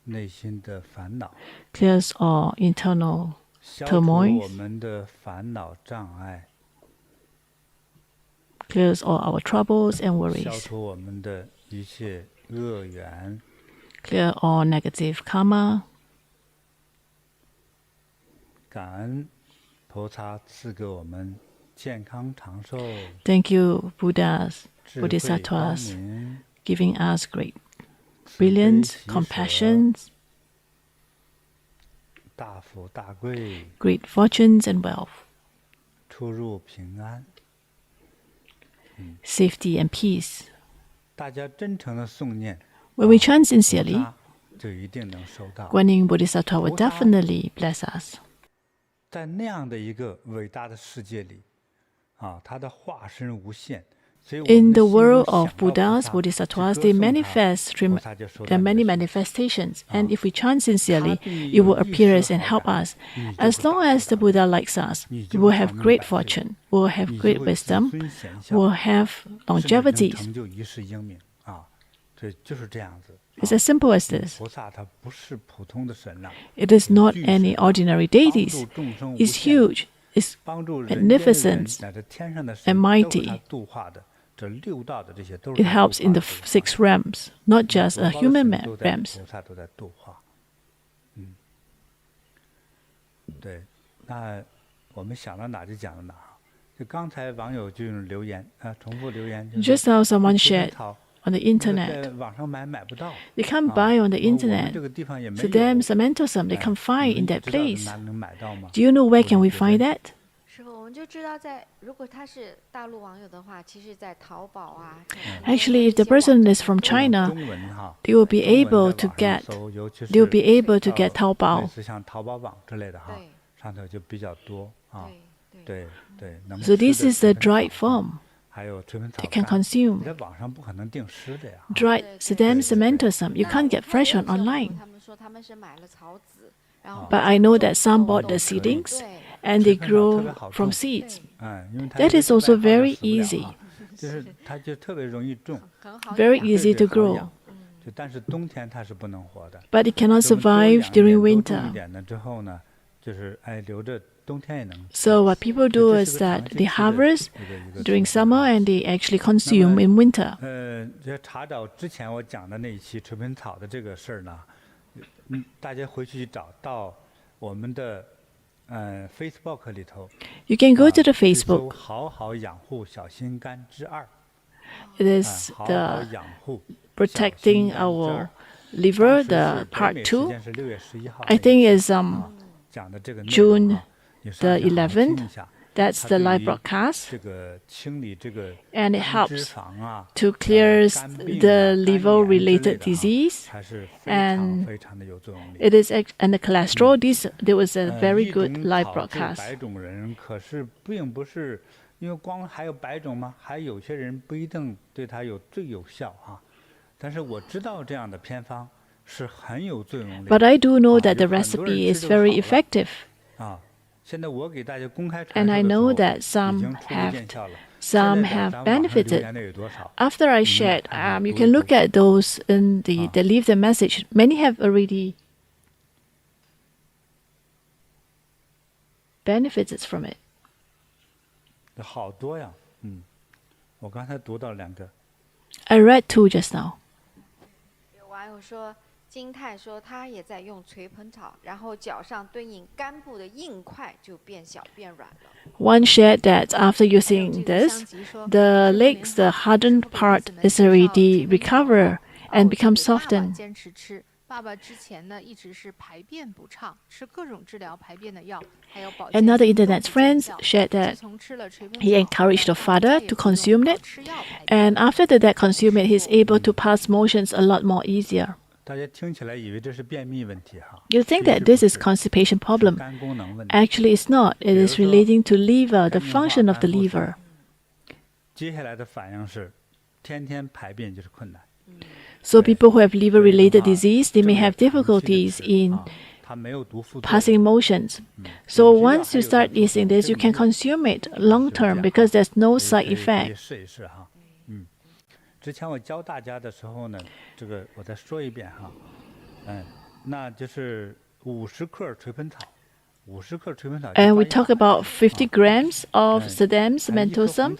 S1: 内心的烦恼，
S2: clears all internal
S1: 消除我
S2: turmoil,
S1: 们的烦恼障碍，
S2: clears all our troubles and
S1: 消
S2: worries,
S1: 除我们的一切恶缘。
S2: clear all negative karma.
S1: 感恩菩萨赐给我们健康长寿、
S2: Thank you, Buddhas,
S1: 智慧光
S2: Bodhisattvas,
S1: 明、
S2: giving us great
S1: 慈悲
S2: brilliance,
S1: 喜舍、
S2: compassion,
S1: 大富大贵、
S2: great fortunes and wealth,
S1: 出入平安。
S2: safety and peace.
S1: 大家真诚的诵念，
S2: When we chant
S1: 菩
S2: sincerely,
S1: 萨就一定能收到。
S2: Guanyin Bodhisattva will definitely bless us.
S1: 在那样的一个伟大的世界里，他的化身无限。 所以我们
S2: In
S1: 的
S2: the
S1: 心中
S2: world
S1: 想
S2: of
S1: 到菩
S2: Buddhas,
S1: 萨，
S2: Bodhisattvas,
S1: 去
S2: they
S1: 歌颂他，
S2: manifest
S1: 菩萨就收到
S2: their
S1: 你的
S2: many
S1: 心。
S2: manifestations. And if we chant sincerely,
S1: 他对你
S2: it
S1: 有
S2: will
S1: 一
S2: appear
S1: 丝
S2: and
S1: 好
S2: help
S1: 感，
S2: us.
S1: 你就
S2: As
S1: 会
S2: long
S1: 大
S2: as the
S1: 富大
S2: Buddha
S1: 贵，
S2: likes us,
S1: 你
S2: we
S1: 就
S2: will
S1: 会
S2: have
S1: 长命
S2: great
S1: 百岁，
S2: fortune, we will have
S1: 你就
S2: great
S1: 会子
S2: wisdom,
S1: 孙贤
S2: we
S1: 孝，
S2: will have
S1: 甚至能
S2: longevities.
S1: 成就一世英名啊！这就是这样子。
S2: It's as simple as this.
S1: 菩萨他不是普通的神呐，
S2: It is
S1: 是
S2: not
S1: 巨
S2: any
S1: 神呐，
S2: ordinary
S1: 帮
S2: deities.
S1: 助众生无
S2: It's
S1: 限，
S2: huge, it's
S1: 帮助人间的人
S2: magnificent
S1: 乃至天上的
S2: and
S1: 神都是
S2: mighty.
S1: 他度化的。这六道的这些都是
S2: It
S1: 他度
S2: helps
S1: 化
S2: in
S1: 的
S2: the
S1: 这个
S2: six realms, not just
S1: 多
S2: a
S1: 高的
S2: human
S1: 神都在
S2: realms.
S1: 菩萨都在度化。对，那我们想到哪就讲到哪。就刚才网友就用留言重复留言，就是
S2: Just now, someone
S1: 说
S2: shared
S1: 草
S2: on the
S1: 那个
S2: internet.
S1: 在网上买不到，
S2: They can't
S1: 啊
S2: buy on the
S1: 我们
S2: internet.
S1: 这个地方也没有。
S2: Sedum Sarmentosum, they
S1: 哎
S2: can't find
S1: 你
S2: in
S1: 们
S2: that
S1: 知道
S2: place.
S1: 哪能买到吗？
S2: Do you know where
S1: 我
S2: can
S1: 就
S2: we
S1: 觉
S2: find
S1: 得
S2: that?
S3: 师傅，我们就知道如果他是大陆网友的话，其实在淘宝啊。
S2: Actually, if the person is from
S1: 用
S2: China,
S1: 中文哈，
S2: they will be
S1: 中文
S2: able
S1: 在
S2: to
S1: 网上
S2: get
S1: 搜，尤其
S2: they will
S1: 是
S2: be able to get
S1: 类
S2: Taobao.
S1: 似像淘宝网之类的哈，
S3: 对
S1: 上头就比较多啊。
S3: 对
S1: 对，能
S2: So
S1: 吃
S2: this
S1: 的
S2: is the
S1: 垂盆
S2: dried
S1: 草
S2: form.
S1: 还有垂盆草
S2: They can
S1: 干，你
S2: consume
S1: 在网上不可能定湿的呀。
S2: dried Sedum Sarmentosum. You
S3: 那
S2: can't
S3: 我
S2: get
S3: 看
S2: fresh
S3: 有
S2: on
S3: 的时候
S2: online.
S3: 他们说他们是买了草籽，然后
S2: But I know that some
S3: 种
S2: bought the
S3: 豆
S2: seedlings
S3: 对
S2: and they
S1: 垂盆草特别
S2: grow
S1: 好
S2: from
S1: 种，
S2: seeds.
S1: 因为它
S2: That
S1: 一个
S2: is
S1: 礼拜
S2: also
S1: 放着
S2: very
S1: 死不了
S2: easy.
S1: 啊，就是它就特别容易种，
S3: 很好
S2: Very
S3: 养
S2: easy
S1: 对
S2: to
S1: 好
S2: grow.
S1: 养，就但是冬天它是不能活的。
S2: But it cannot
S1: 所以我们多
S2: survive
S1: 养一点
S2: during
S1: 多种一
S2: winter.
S1: 点的之后呢，就是留着冬天也能吃。
S2: So what people
S1: 这
S2: do
S1: 是
S2: is
S1: 个长
S2: that
S1: 期
S2: they
S1: 期的
S2: harvest
S1: 一个
S2: during
S1: 情况
S2: summer
S1: 啊
S2: and they actually consume in winter.
S1: 这查找之前我讲的那一期垂盆草的这个事儿呢，大家回去找到我们的Facebook 里头，
S2: You can go to the
S1: 去搜
S2: Facebook.
S1: 好好养护小心肝之2，
S2: It is
S1: 好好
S2: the
S1: 养护
S2: protecting
S1: 小心肝之
S2: our
S1: 2
S2: liver,
S1: 当时
S2: the
S1: 是北
S2: part
S1: 美时
S2: 2.
S1: 间是6月11号
S2: I
S1: 那一
S2: think
S1: 期
S2: is
S1: 讲的这个内
S2: June
S1: 容啊，你上
S2: the
S1: 去好好听
S2: 11th.
S1: 一下。
S2: That's
S1: 它
S2: the
S1: 对
S2: live
S1: 于
S2: broadcast.
S1: 这个清理这个
S2: And it
S1: 肝脂
S2: helps
S1: 肪啊
S2: to clear
S1: 肝病啊
S2: the
S1: 肝
S2: liver
S1: 炎之类
S2: related
S1: 的啊
S2: disease
S1: 还是非常
S2: and
S1: 非常的有作用力。
S2: it is and the cholesterol. There was a very
S1: 一
S2: good
S1: 种
S2: live
S1: 草治
S2: broadcast.
S1: 百种人，可是并不是因为光还有百种吗？还有些人不一定对它最有效啊。但是我知道这样的偏方是很有作用力。
S2: But I do know
S1: 啊
S2: that
S1: 有
S2: the
S1: 很多人
S2: recipe
S1: 吃
S2: is
S1: 就
S2: very
S1: 好了
S2: effective.
S1: 啊。现在我给大家公开传
S2: And
S1: 授
S2: I
S1: 的时
S2: know
S1: 候，
S2: that
S1: 已
S2: some
S1: 经初步
S2: have
S1: 见效了。
S2: some
S1: 现在
S2: have
S1: 咱网上留
S2: benefited.
S1: 言的有多少？
S2: After I
S1: 你们俩
S2: shared,
S1: 看看
S2: you
S1: 读
S2: can
S1: 一
S2: look
S1: 读
S2: at those in they leave the message. Many have already benefited from it.
S1: 好多呀，我刚才读到2个。
S2: I read 2 just now.
S3: 有网友说，金泰说他也在用垂盆草，然后脚上对应肝部的硬块就变小变软了。
S2: One shared that after using
S3: 这个
S2: this,
S3: 香吉说
S2: the
S3: 师父您
S2: legs, the
S3: 好
S2: hardened
S3: 师父
S2: part
S3: 给子
S2: is
S3: 们介绍
S2: already
S3: 垂盆草
S2: recover
S3: 哦
S2: and
S3: 我
S2: become
S3: 是给爸爸
S2: softened.
S3: 坚持吃。爸爸之前呢一直是排便不畅，吃各种治疗排便的药，还有保健
S2: Another
S3: 品都
S2: internet
S3: 不见
S2: friend
S3: 效
S2: shared
S3: 自
S2: that
S3: 从吃了垂盆
S2: he
S3: 草
S2: encouraged the
S3: 他
S2: father
S3: 再也
S2: to
S3: 不用
S2: consume
S3: 靠
S2: it,
S3: 吃药排便
S2: and after the dad consumed it, he's able to pass motions a lot more easier.
S1: 大家听起来以为这是便秘问题哈。
S2: You think
S1: 其实
S2: that this
S1: 不
S2: is
S1: 是
S2: constipation
S1: 是
S2: problem.
S1: 肝功能问题。
S2: Actually, it's not. It is
S1: 比如说
S2: relating to liver, the
S1: 肝硬化
S2: function of the
S1: 肝不顺
S2: liver.
S1: 接下来的反应是，天天排便就是困难。
S2: So people who have
S1: 所以的
S2: liver-related
S1: 话
S2: disease, they
S1: 正
S2: may
S1: 在
S2: have
S1: 长期地
S2: difficulties
S1: 吃
S2: in
S1: 它没有毒副作用
S2: passing motions.
S1: 有
S2: So
S1: 些药
S2: once
S1: 还
S2: you
S1: 有
S2: start
S1: 毒副作
S2: using
S1: 用
S2: this,
S1: 这
S2: you
S1: 个
S2: can
S1: 没有
S2: consume it long
S1: 是这
S2: term
S1: 样
S2: because there's no
S1: 可
S2: side
S1: 以
S2: effect.
S1: 试一试哈。之前我教大家的时候呢，这个我再说一遍哈。那就是50克垂盆草，50克垂盆草。
S2: And we talk about 50 grams of Sedum Sarmentosum,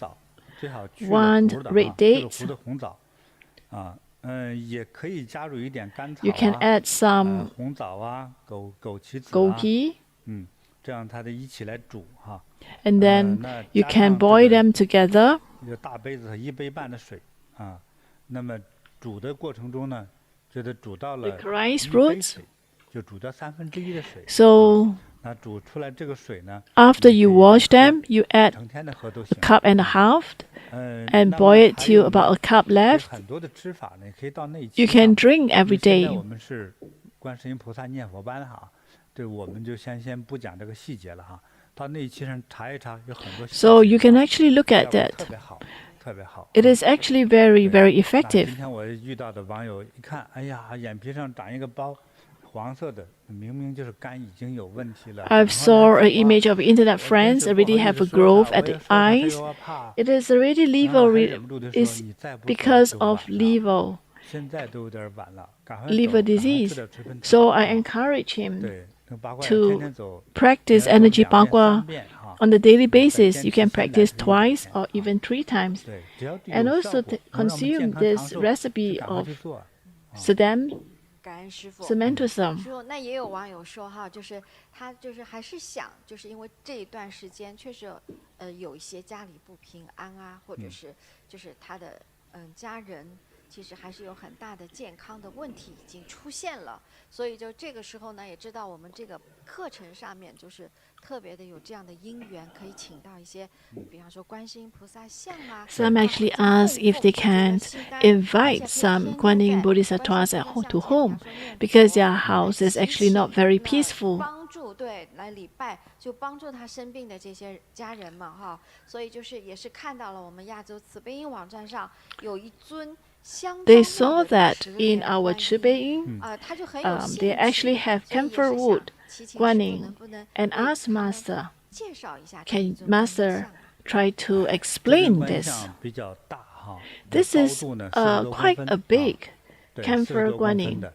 S2: 1 red date.
S1: 红枣，也可以加入一点甘草
S2: You can add some
S1: 红枣啊，枸杞子啊，
S2: 枸杞，
S1: 这样它的一起来煮哈。
S2: and then you can boil them together.
S1: 一个大杯子和1杯半的水啊，那么煮的过程中呢，就得煮到了
S2: The rice
S1: 1杯
S2: roots.
S1: 水，就煮掉1/3的水。
S2: So
S1: 那煮出来这个水呢
S2: after you wash them, you add
S1: 成天的喝都
S2: a
S1: 行。
S2: cup and a half,
S1: 那
S2: and
S1: 么
S2: boil it
S1: 还
S2: till
S1: 有
S2: about a cup
S1: 有
S2: left.
S1: 很多的吃法呢，可以到那一
S2: You
S1: 期
S2: can
S1: 上
S2: drink every
S1: 现在
S2: day.
S1: 我们是观世音菩萨念佛班哈，对，我们就先不讲这个细节了哈。到那一期上查一查，有很多细节。
S2: So you can actually look
S1: 效
S2: at
S1: 果
S2: that.
S1: 特别好，特别好。
S2: It is actually very,
S1: 对
S2: very
S1: 那
S2: effective.
S1: 今天我遇到的网友一看，哎呀，眼皮上长一个包，黄色的，明明就是肝已经有问题了。
S2: I've
S1: 然后
S2: saw
S1: 呢
S2: an image of internet
S1: 我真
S2: friends
S1: 是不
S2: already
S1: 好意
S2: have
S1: 思
S2: a
S1: 说
S2: growth
S1: 他，
S2: at
S1: 我
S2: the
S1: 也说他，他
S2: eyes.
S1: 又要怕，
S2: It is already
S1: 然后
S2: liver
S1: 还
S2: re-
S1: 忍不住的说
S2: is
S1: 你再不走
S2: because
S1: 就
S2: of
S1: 晚了。
S2: liver
S1: 现在都有点晚了，赶快
S2: liver
S1: 走，赶快吃
S2: disease.
S1: 点垂盆草。
S2: So I encourage him
S1: 对，那八卦
S2: to
S1: 天天走，
S2: practice
S1: 要走
S2: energy
S1: 2遍
S2: bagua
S1: 3遍哈。
S2: on the daily
S1: 再
S2: basis.
S1: 坚
S2: You
S1: 持
S2: can
S1: 3到
S2: practice
S1: 1
S2: twice
S1: 天
S2: or
S1: 啊。
S2: even 3 times.
S1: 对，只要
S2: And
S1: 有
S2: also
S1: 效果，
S2: to
S1: 能让我们
S2: consume
S1: 健康
S2: this
S1: 长寿，
S2: recipe
S1: 就赶快
S2: of
S1: 去做。
S2: Sedum
S3: 感恩师傅。
S2: Sarmentosum.
S3: 师傅，那也有网友说哈，就是他就是还是想，就是因为这一段时间确实有一些家里不平安啊，或者是就是他的家人其实还是有很大的健康的问题已经出现了，所以就这个时候呢，也知道我们这个课程上面就是特别的有这样的因缘，可以请到一些，比方说观世音菩萨像啊。
S2: Some actually ask if they can invite some Guanyin Bodhisattvas to home because their house is actually not very peaceful.
S3: 帮助对来礼拜，就帮助他生病的这些家人们哈，所以就是也是看到了我们亚洲慈悲音网站上有一尊。
S2: They saw that in our Chibeyin,
S3: 他就很有兴趣，
S2: they actually have
S3: 所以也
S2: camphor
S3: 是
S2: wood
S3: 想祈请师傅
S2: Guanyin
S3: 能不能
S2: and
S3: 为
S2: asked
S3: 他们
S2: Master,
S3: 介绍一下这
S2: can
S3: 一尊观音
S2: Master
S3: 像
S2: try to
S1: 这个
S2: explain
S1: 观
S2: this?
S1: 像比较大哈，
S2: This
S1: 高
S2: is
S1: 度呢40多
S2: quite
S1: 公
S2: a
S1: 分
S2: big
S1: 对
S2: camphor
S1: 40多公分
S2: Guanyin.
S1: 的，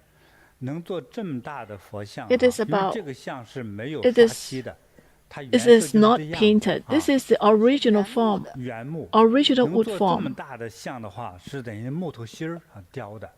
S1: 能做这么大的佛像
S2: It
S1: 哈
S2: is
S1: 因为
S2: about-
S1: 这个像是没有
S2: it
S1: 刷
S2: is-
S1: 漆的，它原
S2: This
S1: 色
S2: is
S1: 就是
S2: not
S1: 这样
S2: painted.
S1: 啊
S2: This is the original form,
S1: 原木。
S2: original
S1: 能
S2: wood
S1: 做这么
S2: form.
S1: 大的像的话，是等于木头芯儿雕的，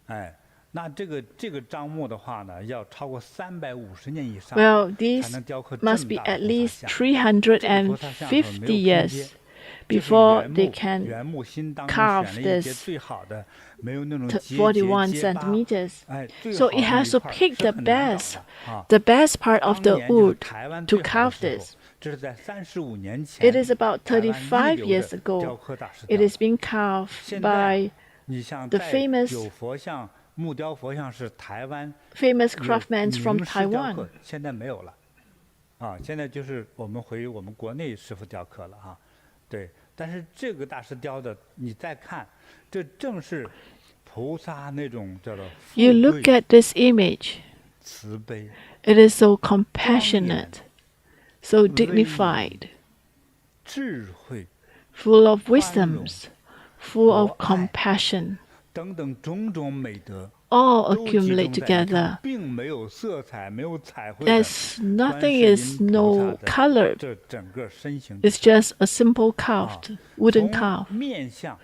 S1: 哎，那这个樟木的话呢，要超过350年以上
S2: Well,
S1: 才
S2: these
S1: 能雕刻这
S2: must
S1: 么
S2: be
S1: 大的
S2: at
S1: 菩萨
S2: least
S1: 像。这个菩萨像是没有
S2: 350
S1: 拼
S2: years
S1: 接，就是
S2: before
S1: 原
S2: they
S1: 木
S2: can
S1: 原木心当中
S2: carve
S1: 选了一节
S2: this
S1: 最好的，没有那种结
S2: 41
S1: 结巴，
S2: centimeters.
S1: 哎，最
S2: So
S1: 好
S2: it
S1: 的那
S2: has
S1: 一
S2: to
S1: 块儿
S2: pick
S1: 是
S2: the
S1: 很难找
S2: best,
S1: 的啊。
S2: the best part of
S1: 当
S2: the
S1: 年就是
S2: wood
S1: 台湾
S2: to
S1: 最好
S2: carve
S1: 的时候
S2: this.
S1: 这是在35年前
S2: It is about
S1: 台湾一
S2: 35
S1: 流
S2: years
S1: 的
S2: ago.
S1: 雕刻大师
S2: It
S1: 雕
S2: is
S1: 的。
S2: being carved
S1: 现在
S2: by
S1: 你像
S2: the
S1: 在
S2: famous-
S1: 有佛像木雕佛像是台湾
S2: famous
S1: 有
S2: craftsmen from
S1: 名师雕
S2: Taiwan.
S1: 刻，现在没有了，啊，现在就是我们回我们国内师傅雕刻了哈，对。但是这个大师雕的，你再看，这正是菩萨那种叫做
S2: You
S1: 富
S2: look
S1: 贵
S2: at this image.
S1: 慈悲、
S2: It is so compassionate, so dignified,
S1: 智慧
S2: full of wisdoms, full of compassion.
S1: 等等种种美德。
S2: All
S1: 都集中
S2: accumulate
S1: 在你看
S2: together.
S1: 并没有色彩，没有彩绘的
S2: There's
S1: 观
S2: nothing
S1: 世
S2: is
S1: 音菩萨
S2: no
S1: 的
S2: color.
S1: 这整个身形。
S2: It's just a simple carved wooden
S1: 从
S2: calf.
S1: 面相，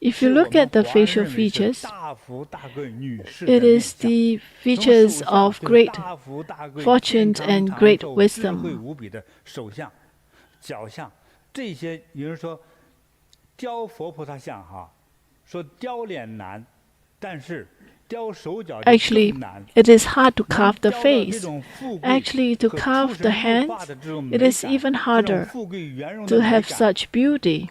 S2: If
S1: 是
S2: you
S1: 我
S2: look
S1: 们
S2: at the
S1: 华人
S2: facial
S1: 认为是
S2: features,
S1: 大福大贵女士
S2: it
S1: 的面
S2: is
S1: 相。
S2: the
S1: 从
S2: features
S1: 手相
S2: of
S1: 就是
S2: great
S1: 大福大贵
S2: fortune
S1: 健康
S2: and
S1: 长
S2: great
S1: 寿
S2: wisdom.
S1: 智慧无比的手相、脚相，这些有人说雕佛菩萨像哈，说雕脸难，但是雕手脚就
S2: Actually,
S1: 更难。
S2: it is hard to
S1: 能
S2: carve the
S1: 雕到这
S2: face.
S1: 种富贵
S2: Actually, to
S1: 和
S2: carve
S1: 出
S2: the
S1: 神入化
S2: hands,
S1: 的这种
S2: it
S1: 美
S2: is
S1: 感
S2: even
S1: 这种
S2: harder
S1: 富贵圆融
S2: to
S1: 的美
S2: have
S1: 感
S2: such beauty.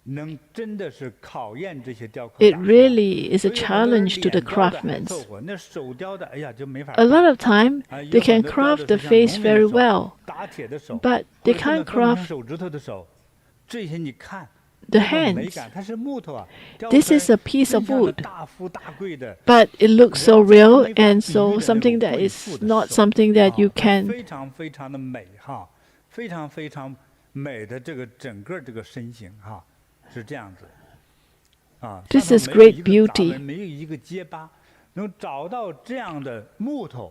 S1: 能真的是考验这些雕刻
S2: It
S1: 大师啊。
S2: really is a
S1: 所以很多人
S2: challenge to the
S1: 脸雕得还
S2: craftsmen.
S1: 凑合，那手雕的，哎呀，就没法
S2: A
S1: 看
S2: lot of time,
S1: 啊，
S2: they
S1: 有
S2: can
S1: 很多雕
S2: craft
S1: 的
S2: the
S1: 是像
S2: face
S1: 农民的
S2: very
S1: 手
S2: well,
S1: 打铁的手，
S2: but
S1: 或
S2: they
S1: 者根
S2: can't
S1: 本刻不成
S2: craft
S1: 手指头的手，这些你看
S2: the
S1: 这种美
S2: hands.
S1: 感，它是木头啊，雕
S2: This
S1: 出来
S2: is a piece
S1: 最
S2: of
S1: 像的
S2: wood,
S1: 大富大贵的，
S2: but it looks so
S1: 人
S2: real
S1: 没法
S2: and
S1: 比
S2: so
S1: 喻的那
S2: something
S1: 种
S2: that
S1: 贵
S2: is
S1: 妇的
S2: not
S1: 手
S2: something that
S1: 啊
S2: you
S1: 它
S2: can
S1: 非常非常的美哈，非常非常美的这个整个这个身形哈，是这样子。啊，
S2: This
S1: 上
S2: is
S1: 头没有
S2: great
S1: 一个杂
S2: beauty.
S1: 纹没有一个结疤，能找到这样的木头，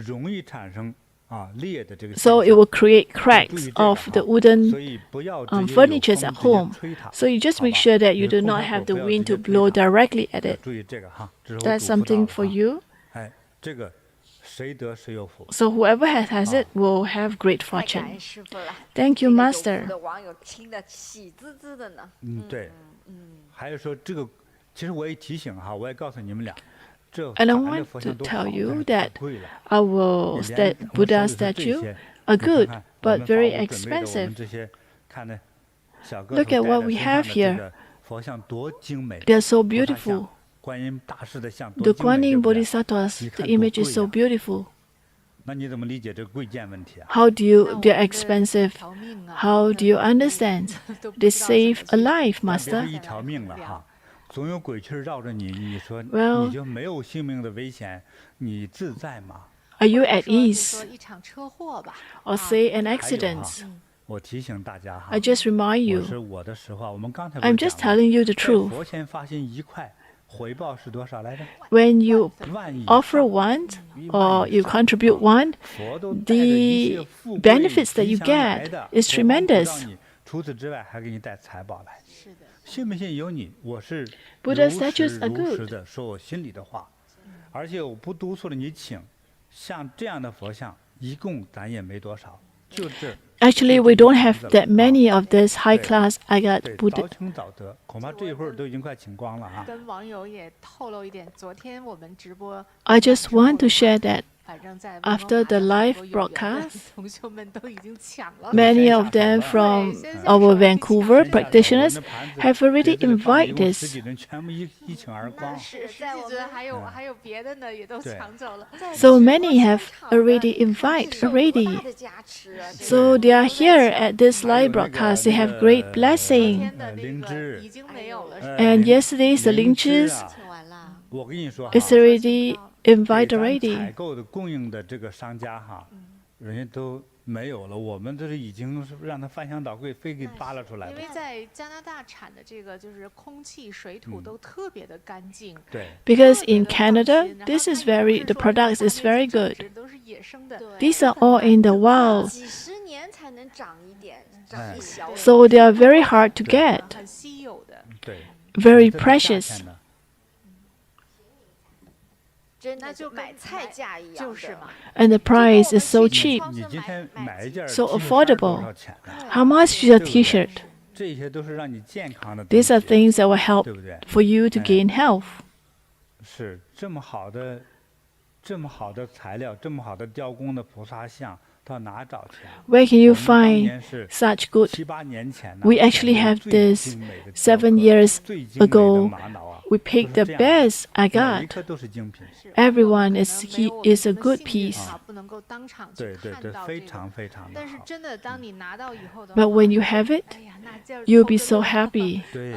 S1: 容易产生
S2: So it will create cracks of the wooden furnitures at home. So you just make sure that you do not have the wind to blow directly at it. That's something for you. So whoever has it will have great
S3: 太感
S2: fortune.
S3: 恩师傅了。
S2: Thank you,
S3: 这个有
S2: Master.
S3: 福的网友听得喜滋滋的呢。
S1: 对，还有说这个，其实我也提醒哈，我也告诉你们俩，这
S2: And I
S1: 法兰的
S2: want
S1: 佛
S2: to
S1: 像都好，
S2: tell
S1: 但
S2: you
S1: 是
S2: that
S1: 太贵了。
S2: our
S1: 你连
S2: Buddha
S1: 我们手里的
S2: statue
S1: 这些
S2: are
S1: 你看
S2: good,
S1: 看我
S2: but
S1: 们
S2: very
S1: 法务准备的我
S2: expensive.
S1: 们这些看的小个
S2: Look
S1: 头
S2: at
S1: 戴
S2: what
S1: 在
S2: we
S1: 身上
S2: have
S1: 的这
S2: here.
S1: 个佛像多精美，
S2: They are so
S1: 菩萨像
S2: beautiful.
S1: 观音大士的像多
S2: The
S1: 精美，对
S2: Guanyin
S1: 不对？
S2: Bodhisattvas,
S1: 你
S2: the
S1: 看多
S2: image is
S1: 贵
S2: so
S1: 呀！
S2: beautiful.
S1: 那你怎么理解这个贵贱问题啊？
S2: How do you,
S3: 那我
S2: they're
S3: 们的
S2: expensive.
S3: 条命啊
S2: How do you understand?
S3: 都不
S2: They
S3: 知道怎么
S2: save
S3: 去
S2: a life,
S1: 但别
S2: Master.
S1: 是一条命了哈，总有鬼气儿绕着你，你说
S2: Well-
S1: 你就没有性命的危险，你自在吗？
S2: Are you
S3: 或者
S2: at
S3: 说就
S2: ease?
S3: 说一场车祸吧，
S2: Or say an
S1: 还有
S2: accident?
S1: 哈，我提醒大家哈
S2: I，just remind
S1: 我是
S2: you.
S1: 我的实话，我们刚才不
S2: I'm
S1: 是
S2: just
S1: 讲了
S2: telling you the
S1: 在
S2: truth.
S1: 佛前发心1块，回报是多少来着？
S2: When you
S1: 万亿以
S2: offer
S1: 上
S2: one
S1: 1
S2: or
S1: 万以
S2: you
S1: 上
S2: contribute one,
S1: 佛都带着一切
S2: the
S1: 富贵
S2: benefits that
S1: 吉
S2: you
S1: 祥来
S2: get
S1: 的
S2: is
S1: 不光不
S2: tremendous.
S1: 让你除此之外还给你带财宝来。
S3: 是的，
S1: 信不信由你，我是
S2: Buddha
S1: 如
S2: statues
S1: 实
S2: are
S1: 如实
S2: good.
S1: 的说我心里的话，而且我不督促了你请，像这样的佛像，一共咱也没多少，就这
S2: Actually, we don't have that many of this high
S1: 对
S2: class agat
S1: 对，
S2: Buddha.
S1: 早请早得，恐怕这一会儿都已经快请光了啊。
S3: 跟网友也透露一点，昨天我们直播
S2: I just want to share that
S3: 反正在
S2: after the live
S3: 温哥华有很多有缘的
S2: broadcast,
S3: 同学们都已经抢了。
S2: many of them from our Vancouver practitioners have already invited
S1: 十
S2: this.
S1: 几人全部一请而光。
S3: 是在我们还有别的呢，也都
S1: 对
S3: 抢走了。
S2: So many have already invited
S3: 大
S2: already.
S3: 的加持啊，这个
S2: So they are here at this live broadcast. They have great
S3: 昨
S2: blessing.
S3: 天的那
S1: 灵
S3: 个
S1: 芝
S3: 已经没有了，是吧？
S2: And yesterday's the
S1: 灵芝
S2: Lingchis
S1: 啊
S3: 请完了。
S1: 我跟你说哈，
S2: is already
S1: 给
S2: invited
S1: 咱
S2: already.
S1: 采购的供应的这个商家哈，人家都没有了，我们这是已经是让他翻箱倒柜，非给扒拉出来的。
S3: 因为在加拿大产的这个就是空气、水土都特别的干净。
S1: 对，
S2: Because in Canada, this is the product is very good.
S3: 都是野生的，
S2: These are all in the wild,
S3: 几十年才能长一点，长一小点，
S2: so they are very hard to get,
S3: 很稀有的，
S1: 对，
S2: very
S1: 这个价
S2: precious.
S1: 钱呢
S3: 真的就买菜价一样，
S5: 就是嘛。
S2: And the price is so cheap,
S1: 你今天买一件
S2: so
S1: T 恤衫
S2: affordable.
S1: 多少钱呢？
S2: How much is a T-shirt?
S1: 这些都是让你健康的东
S2: These are
S1: 西，
S2: things that will help
S1: 对不对？
S2: for you to gain health.
S1: 是这么好的材料，这么好的雕工的菩萨像，到哪找去啊？
S2: Where can you
S1: 我们当
S2: find
S1: 年是
S2: such good?
S1: 7、8年前呢
S2: We actually have
S1: 最
S2: this
S1: 精美的雕
S2: 7
S1: 刻
S2: years
S1: 最精美的
S2: ago.
S1: 玛瑙啊，
S2: We picked the
S1: 都是这样的
S2: best I
S1: 每一
S2: got.
S1: 颗都是精品。
S2: Everyone
S3: 可
S2: is
S3: 能没有
S2: he
S3: 我们
S2: is a
S3: 这么
S2: good
S3: 幸运
S2: piece.
S3: 啊，不能够当场去
S1: 对对对，
S3: 看到这个。
S1: 非常非常的
S3: 但是
S1: 好。
S3: 真的，当你拿到以后的
S2: But
S3: 话，
S2: when you have it,
S3: 哎呀，那劲儿
S2: you'll
S3: 透
S2: be
S3: 着
S2: so
S3: 热
S2: happy.
S1: 对，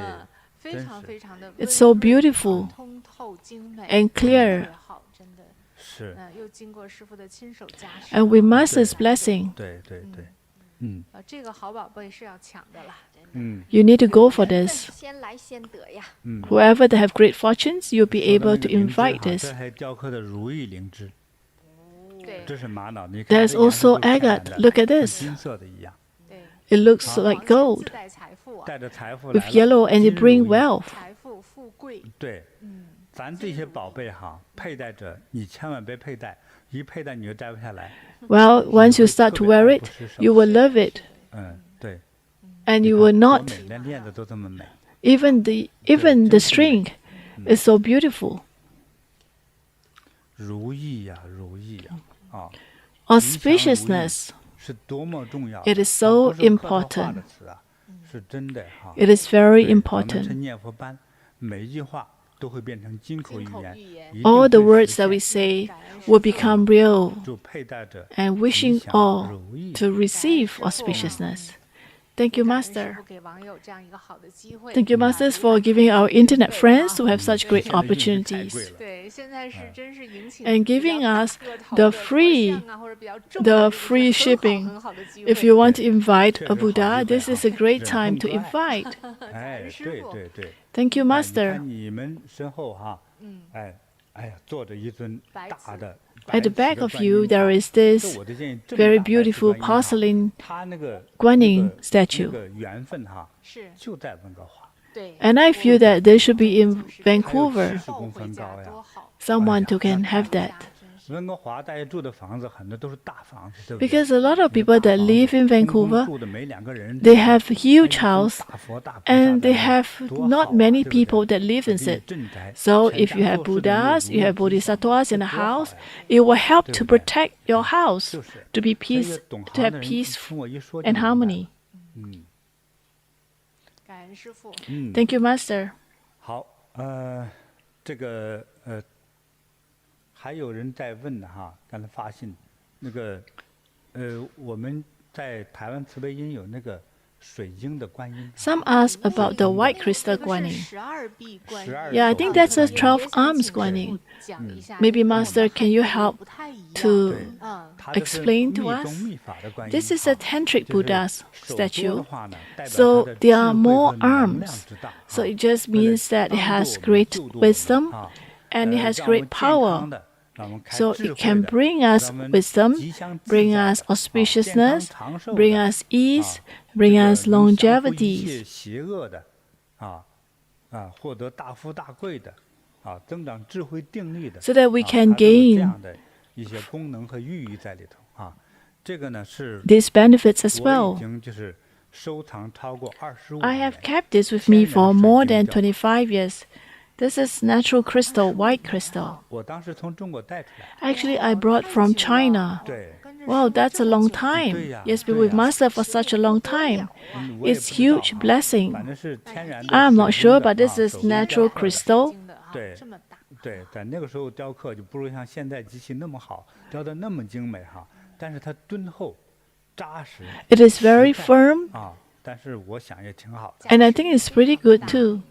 S3: 非常
S1: 真是
S3: 非常的
S2: It's so beautiful
S3: 通透精美
S2: and clear.
S3: 特别好，真的。
S1: 是，
S3: 又经过师傅的亲手加持。
S2: And with Master's blessing,
S1: 对对对，嗯
S3: 这个好宝贝是要抢的啦。
S1: 嗯
S2: you need to go for this.
S3: 先来先得呀。
S1: 嗯。
S2: Whoever that have great fortunes, you'll be
S1: 说的
S2: able
S1: 那
S2: to
S1: 个灵芝
S2: invite
S1: 哈
S2: this.
S1: 这还雕刻的如意灵芝，
S3: 对
S1: 这是玛瑙，你看
S2: There's
S1: 这颜色
S2: also
S1: 都天然
S2: agate.
S1: 的
S2: Look at
S1: 跟
S2: this.
S1: 金色的一样，
S3: 对。
S2: It looks
S1: 啊
S2: like gold
S3: 自带财富啊，
S1: 带着财富
S2: with
S1: 来了
S2: yellow, and
S1: 金
S2: it bring
S1: 如意
S2: wealth.
S3: 财富富贵。
S1: 对，咱这些宝贝哈，佩戴着你千万别佩戴，一佩戴你就摘不下来。
S2: Well, once you start to wear it, you will love it,
S1: 嗯，对，
S2: and
S1: 你
S2: you
S1: 看
S2: will
S1: 多
S2: not.
S1: 美，连链子都这么美。
S2: Even the string is so beautiful.
S1: 如意呀，如意呀，啊，
S2: Auspiciousness.
S1: 是多么重要。
S2: It is
S1: 它
S2: so
S1: 不是客套话
S2: important.
S1: 的词啊，是真的哈。
S2: It is very
S1: 对我们是
S2: important.
S1: 念佛班，每一句话都会变成金口语言，一定
S2: All the
S1: 会
S2: words
S1: 实
S2: that we
S1: 现
S2: say will become real,
S1: 就佩戴着
S2: and
S1: 吉
S2: wishing
S1: 祥
S2: all
S1: 如意。
S2: to receive auspiciousness. Thank you,
S3: 师
S2: Master.
S3: 傅给网友这样一个好的机会。
S2: Thank you, Masters, for giving our internet friends to have such great
S1: 现在运气太
S2: opportunities
S1: 贵了
S3: 对，现在是真是引起
S2: and
S3: 比较
S2: giving
S3: 大
S2: us
S3: 个头
S2: the
S3: 的
S2: free-
S3: 佛像啊或者比较重
S2: the
S3: 的这个
S2: free
S3: 很好
S2: shipping.
S3: 很好的机会。
S2: If you want to invite
S1: 确
S2: a
S1: 实好
S2: Buddha,
S1: 机会
S2: this
S1: 啊
S2: is a great
S1: 人
S2: time
S1: 很
S2: to
S1: 多爱
S2: invite.
S1: 哎，对对对。
S2: Thank you,
S1: 哎你
S2: Master.
S1: 看你们身后哈，哎，
S2: At the back of you, there is this very beautiful porcelain Guanyin statue. And I feel that they should be in Vancouver. Someone who can have that. Because a lot of people that live in Vancouver, they have huge house and they have not many people that live in it. So if you have Buddhas, you have Bodhisattvas in a house, it will help to protect your house, to be peace, to have peace and harmony. Thank you, Master.
S1: 还有人在问哈，刚才发信，我们在台湾慈悲音有那个水晶的观音。
S2: Some ask about the white crystal Guanyin. Yeah, I think that's a 12 arms Guanyin. Maybe Master, can you help to explain to us? This is a tantric Buddha's statue, so there are more arms. So it just means that it has great wisdom and it has great power. So it can bring us wisdom, bring us auspiciousness, bring us ease, bring us longevity. So that we can gain these benefits as well. I have kept this with me for more than 25 years. This is natural crystal, white crystal. Actually, I brought from China. Wow, that's a long time. Yes, been with Master for such a long time. It's huge blessing. I'm not sure, but this is natural crystal. It is very firm, and I think it's pretty good too.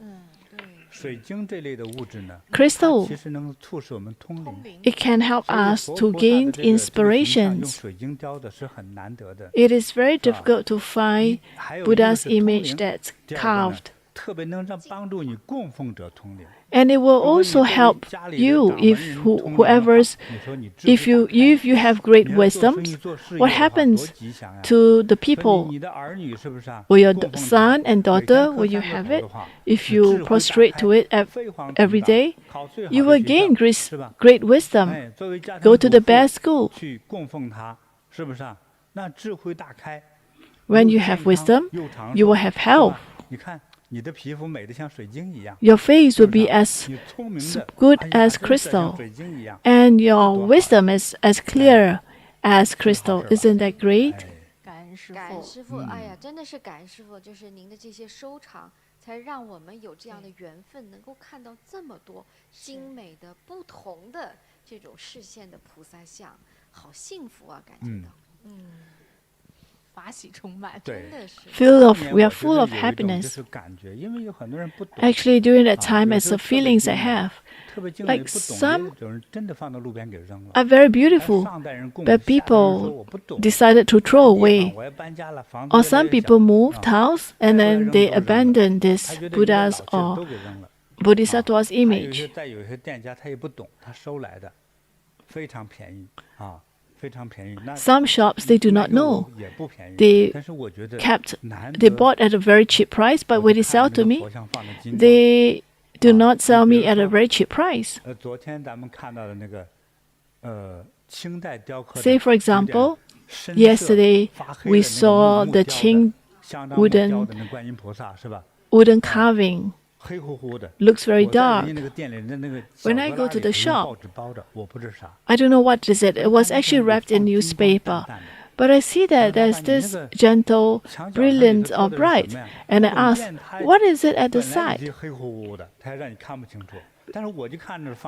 S2: Crystal, it can help us to gain inspirations. It is very difficult to find Buddha's image that's carved. And it will also help you if you have great wisdom. What happens to the people? Will your son and daughter, will you have it? If you prostrate to it every day, you will gain great wisdom. Go to the best school. When you have wisdom, you will have health. Your face will be as good as crystal, and your wisdom is as clear as crystal. Isn't that great?
S3: 感恩师父，哎呀，真的是感恩师父，就是您的这些收藏，才让我们有这样的缘分，能够看到这么多精美的、不同的这种视线的菩萨像，好幸福啊，感觉到，We
S2: are full of happiness. Actually, during that time, it's the feelings I have. Like some are very beautiful, but people decided to throw away. Or some people moved house and then they abandoned this Buddha's or Bodhisattva's image. Some shops, they do not know. They bought at a very cheap price, but when they sell to me, they do not sell me at a very cheap price. Say, for example, yesterday we saw the Qing wooden carving. Looks very dark. When I go to the shop, I don't know what is it. It was actually wrapped in newspaper. But I see that there's this gentle, brilliant or bright. And I ask, what is it at the side?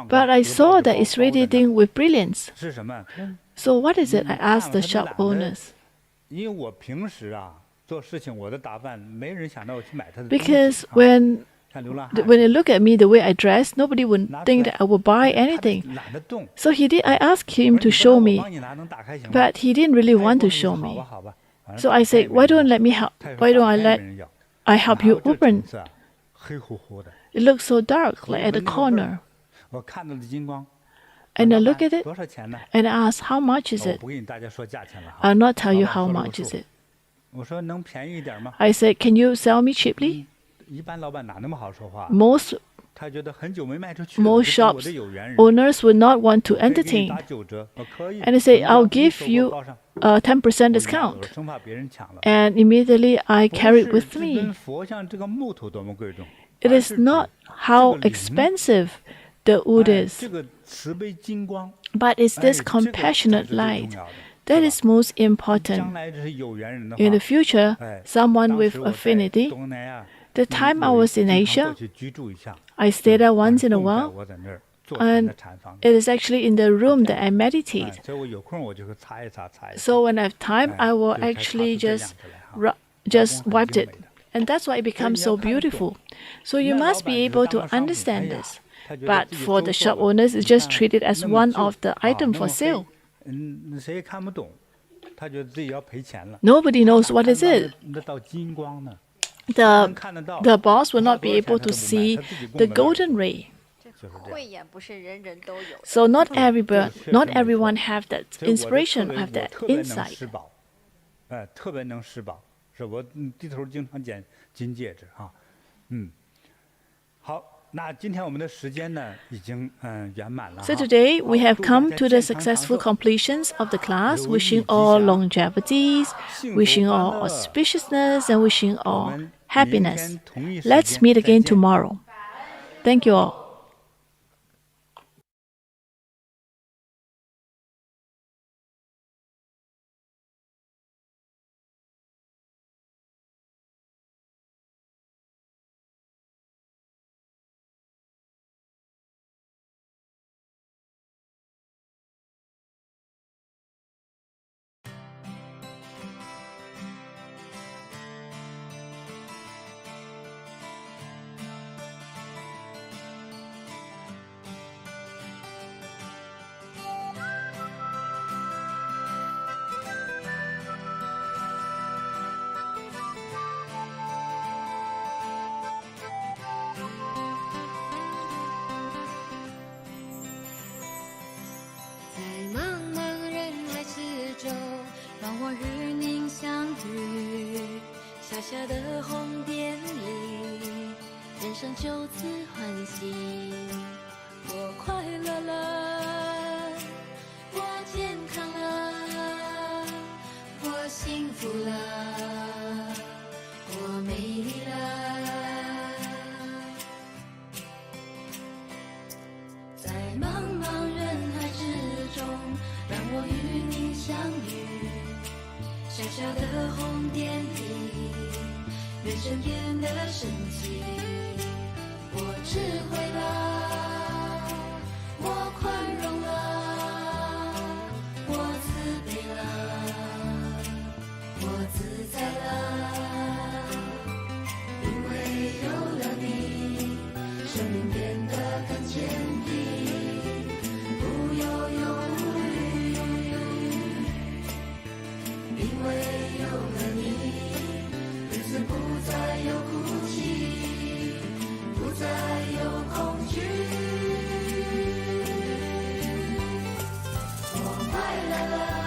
S2: But I saw that it's radiating with brilliance. So what is it? I asked the shop owners. Because when you look at me the way I dress, nobody would think that I would buy anything. So I asked him to show me, but he didn't really want to show me. So I said, why don't I help you open? It looks so dark, like at the corner. And I look at it and I ask, how much is it? I'll not tell you how much is it. I said, can you sell me cheaply? Most shops owners would not want to entertain. And I say, I'll give you a 10% discount. And immediately I carry it with me. It is not how expensive the wood is, but it's this compassionate light that is most important. In the future, someone with affinity. The time I was in Asia, I stayed there once in a while, and it is actually in the room that I meditate. So when I have time, I will actually just wipe it. And that's why it becomes so beautiful. So you must be able to understand this. But for the shop owners, it's just treated as one of the items for sale. Nobody knows what is it. The boss will not be able to see the golden ray. So not everyone have that inspiration, have that insight.
S1: 特别能施宝，是我低头经常捡金戒指啊，好。
S2: So today we have come to the successful completions of the class, wishing all longevities, wishing all auspiciousness, and wishing all happiness. Let's meet again tomorrow. Thank you all.
S5: La la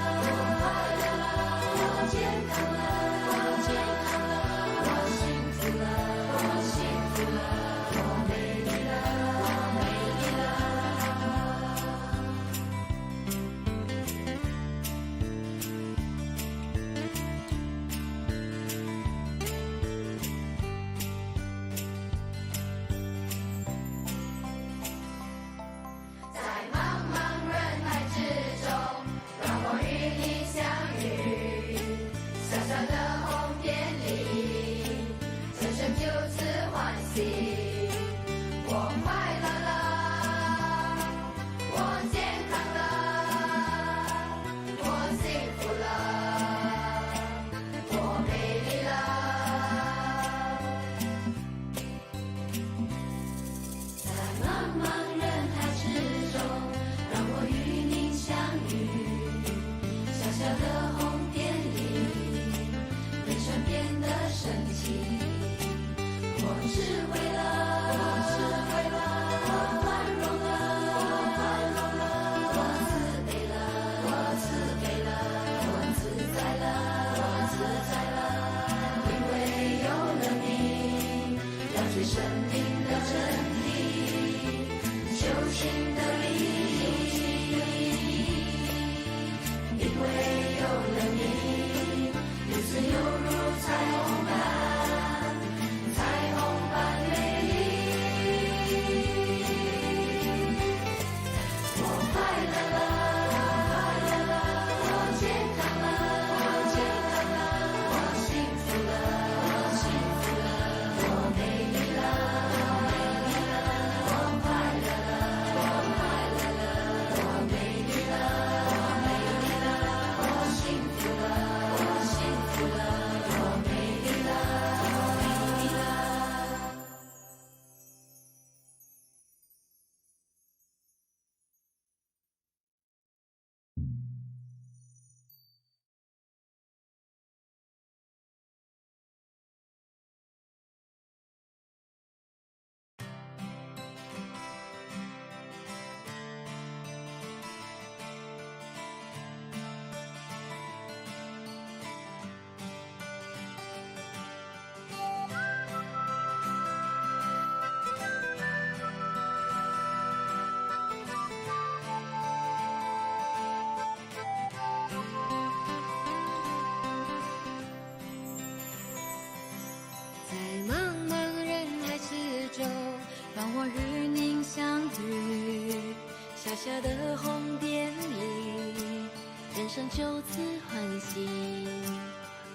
S5: 生就此欢喜。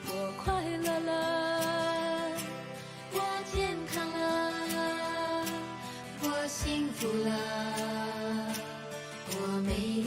S5: 我快乐了，我健康了，我幸福了，我美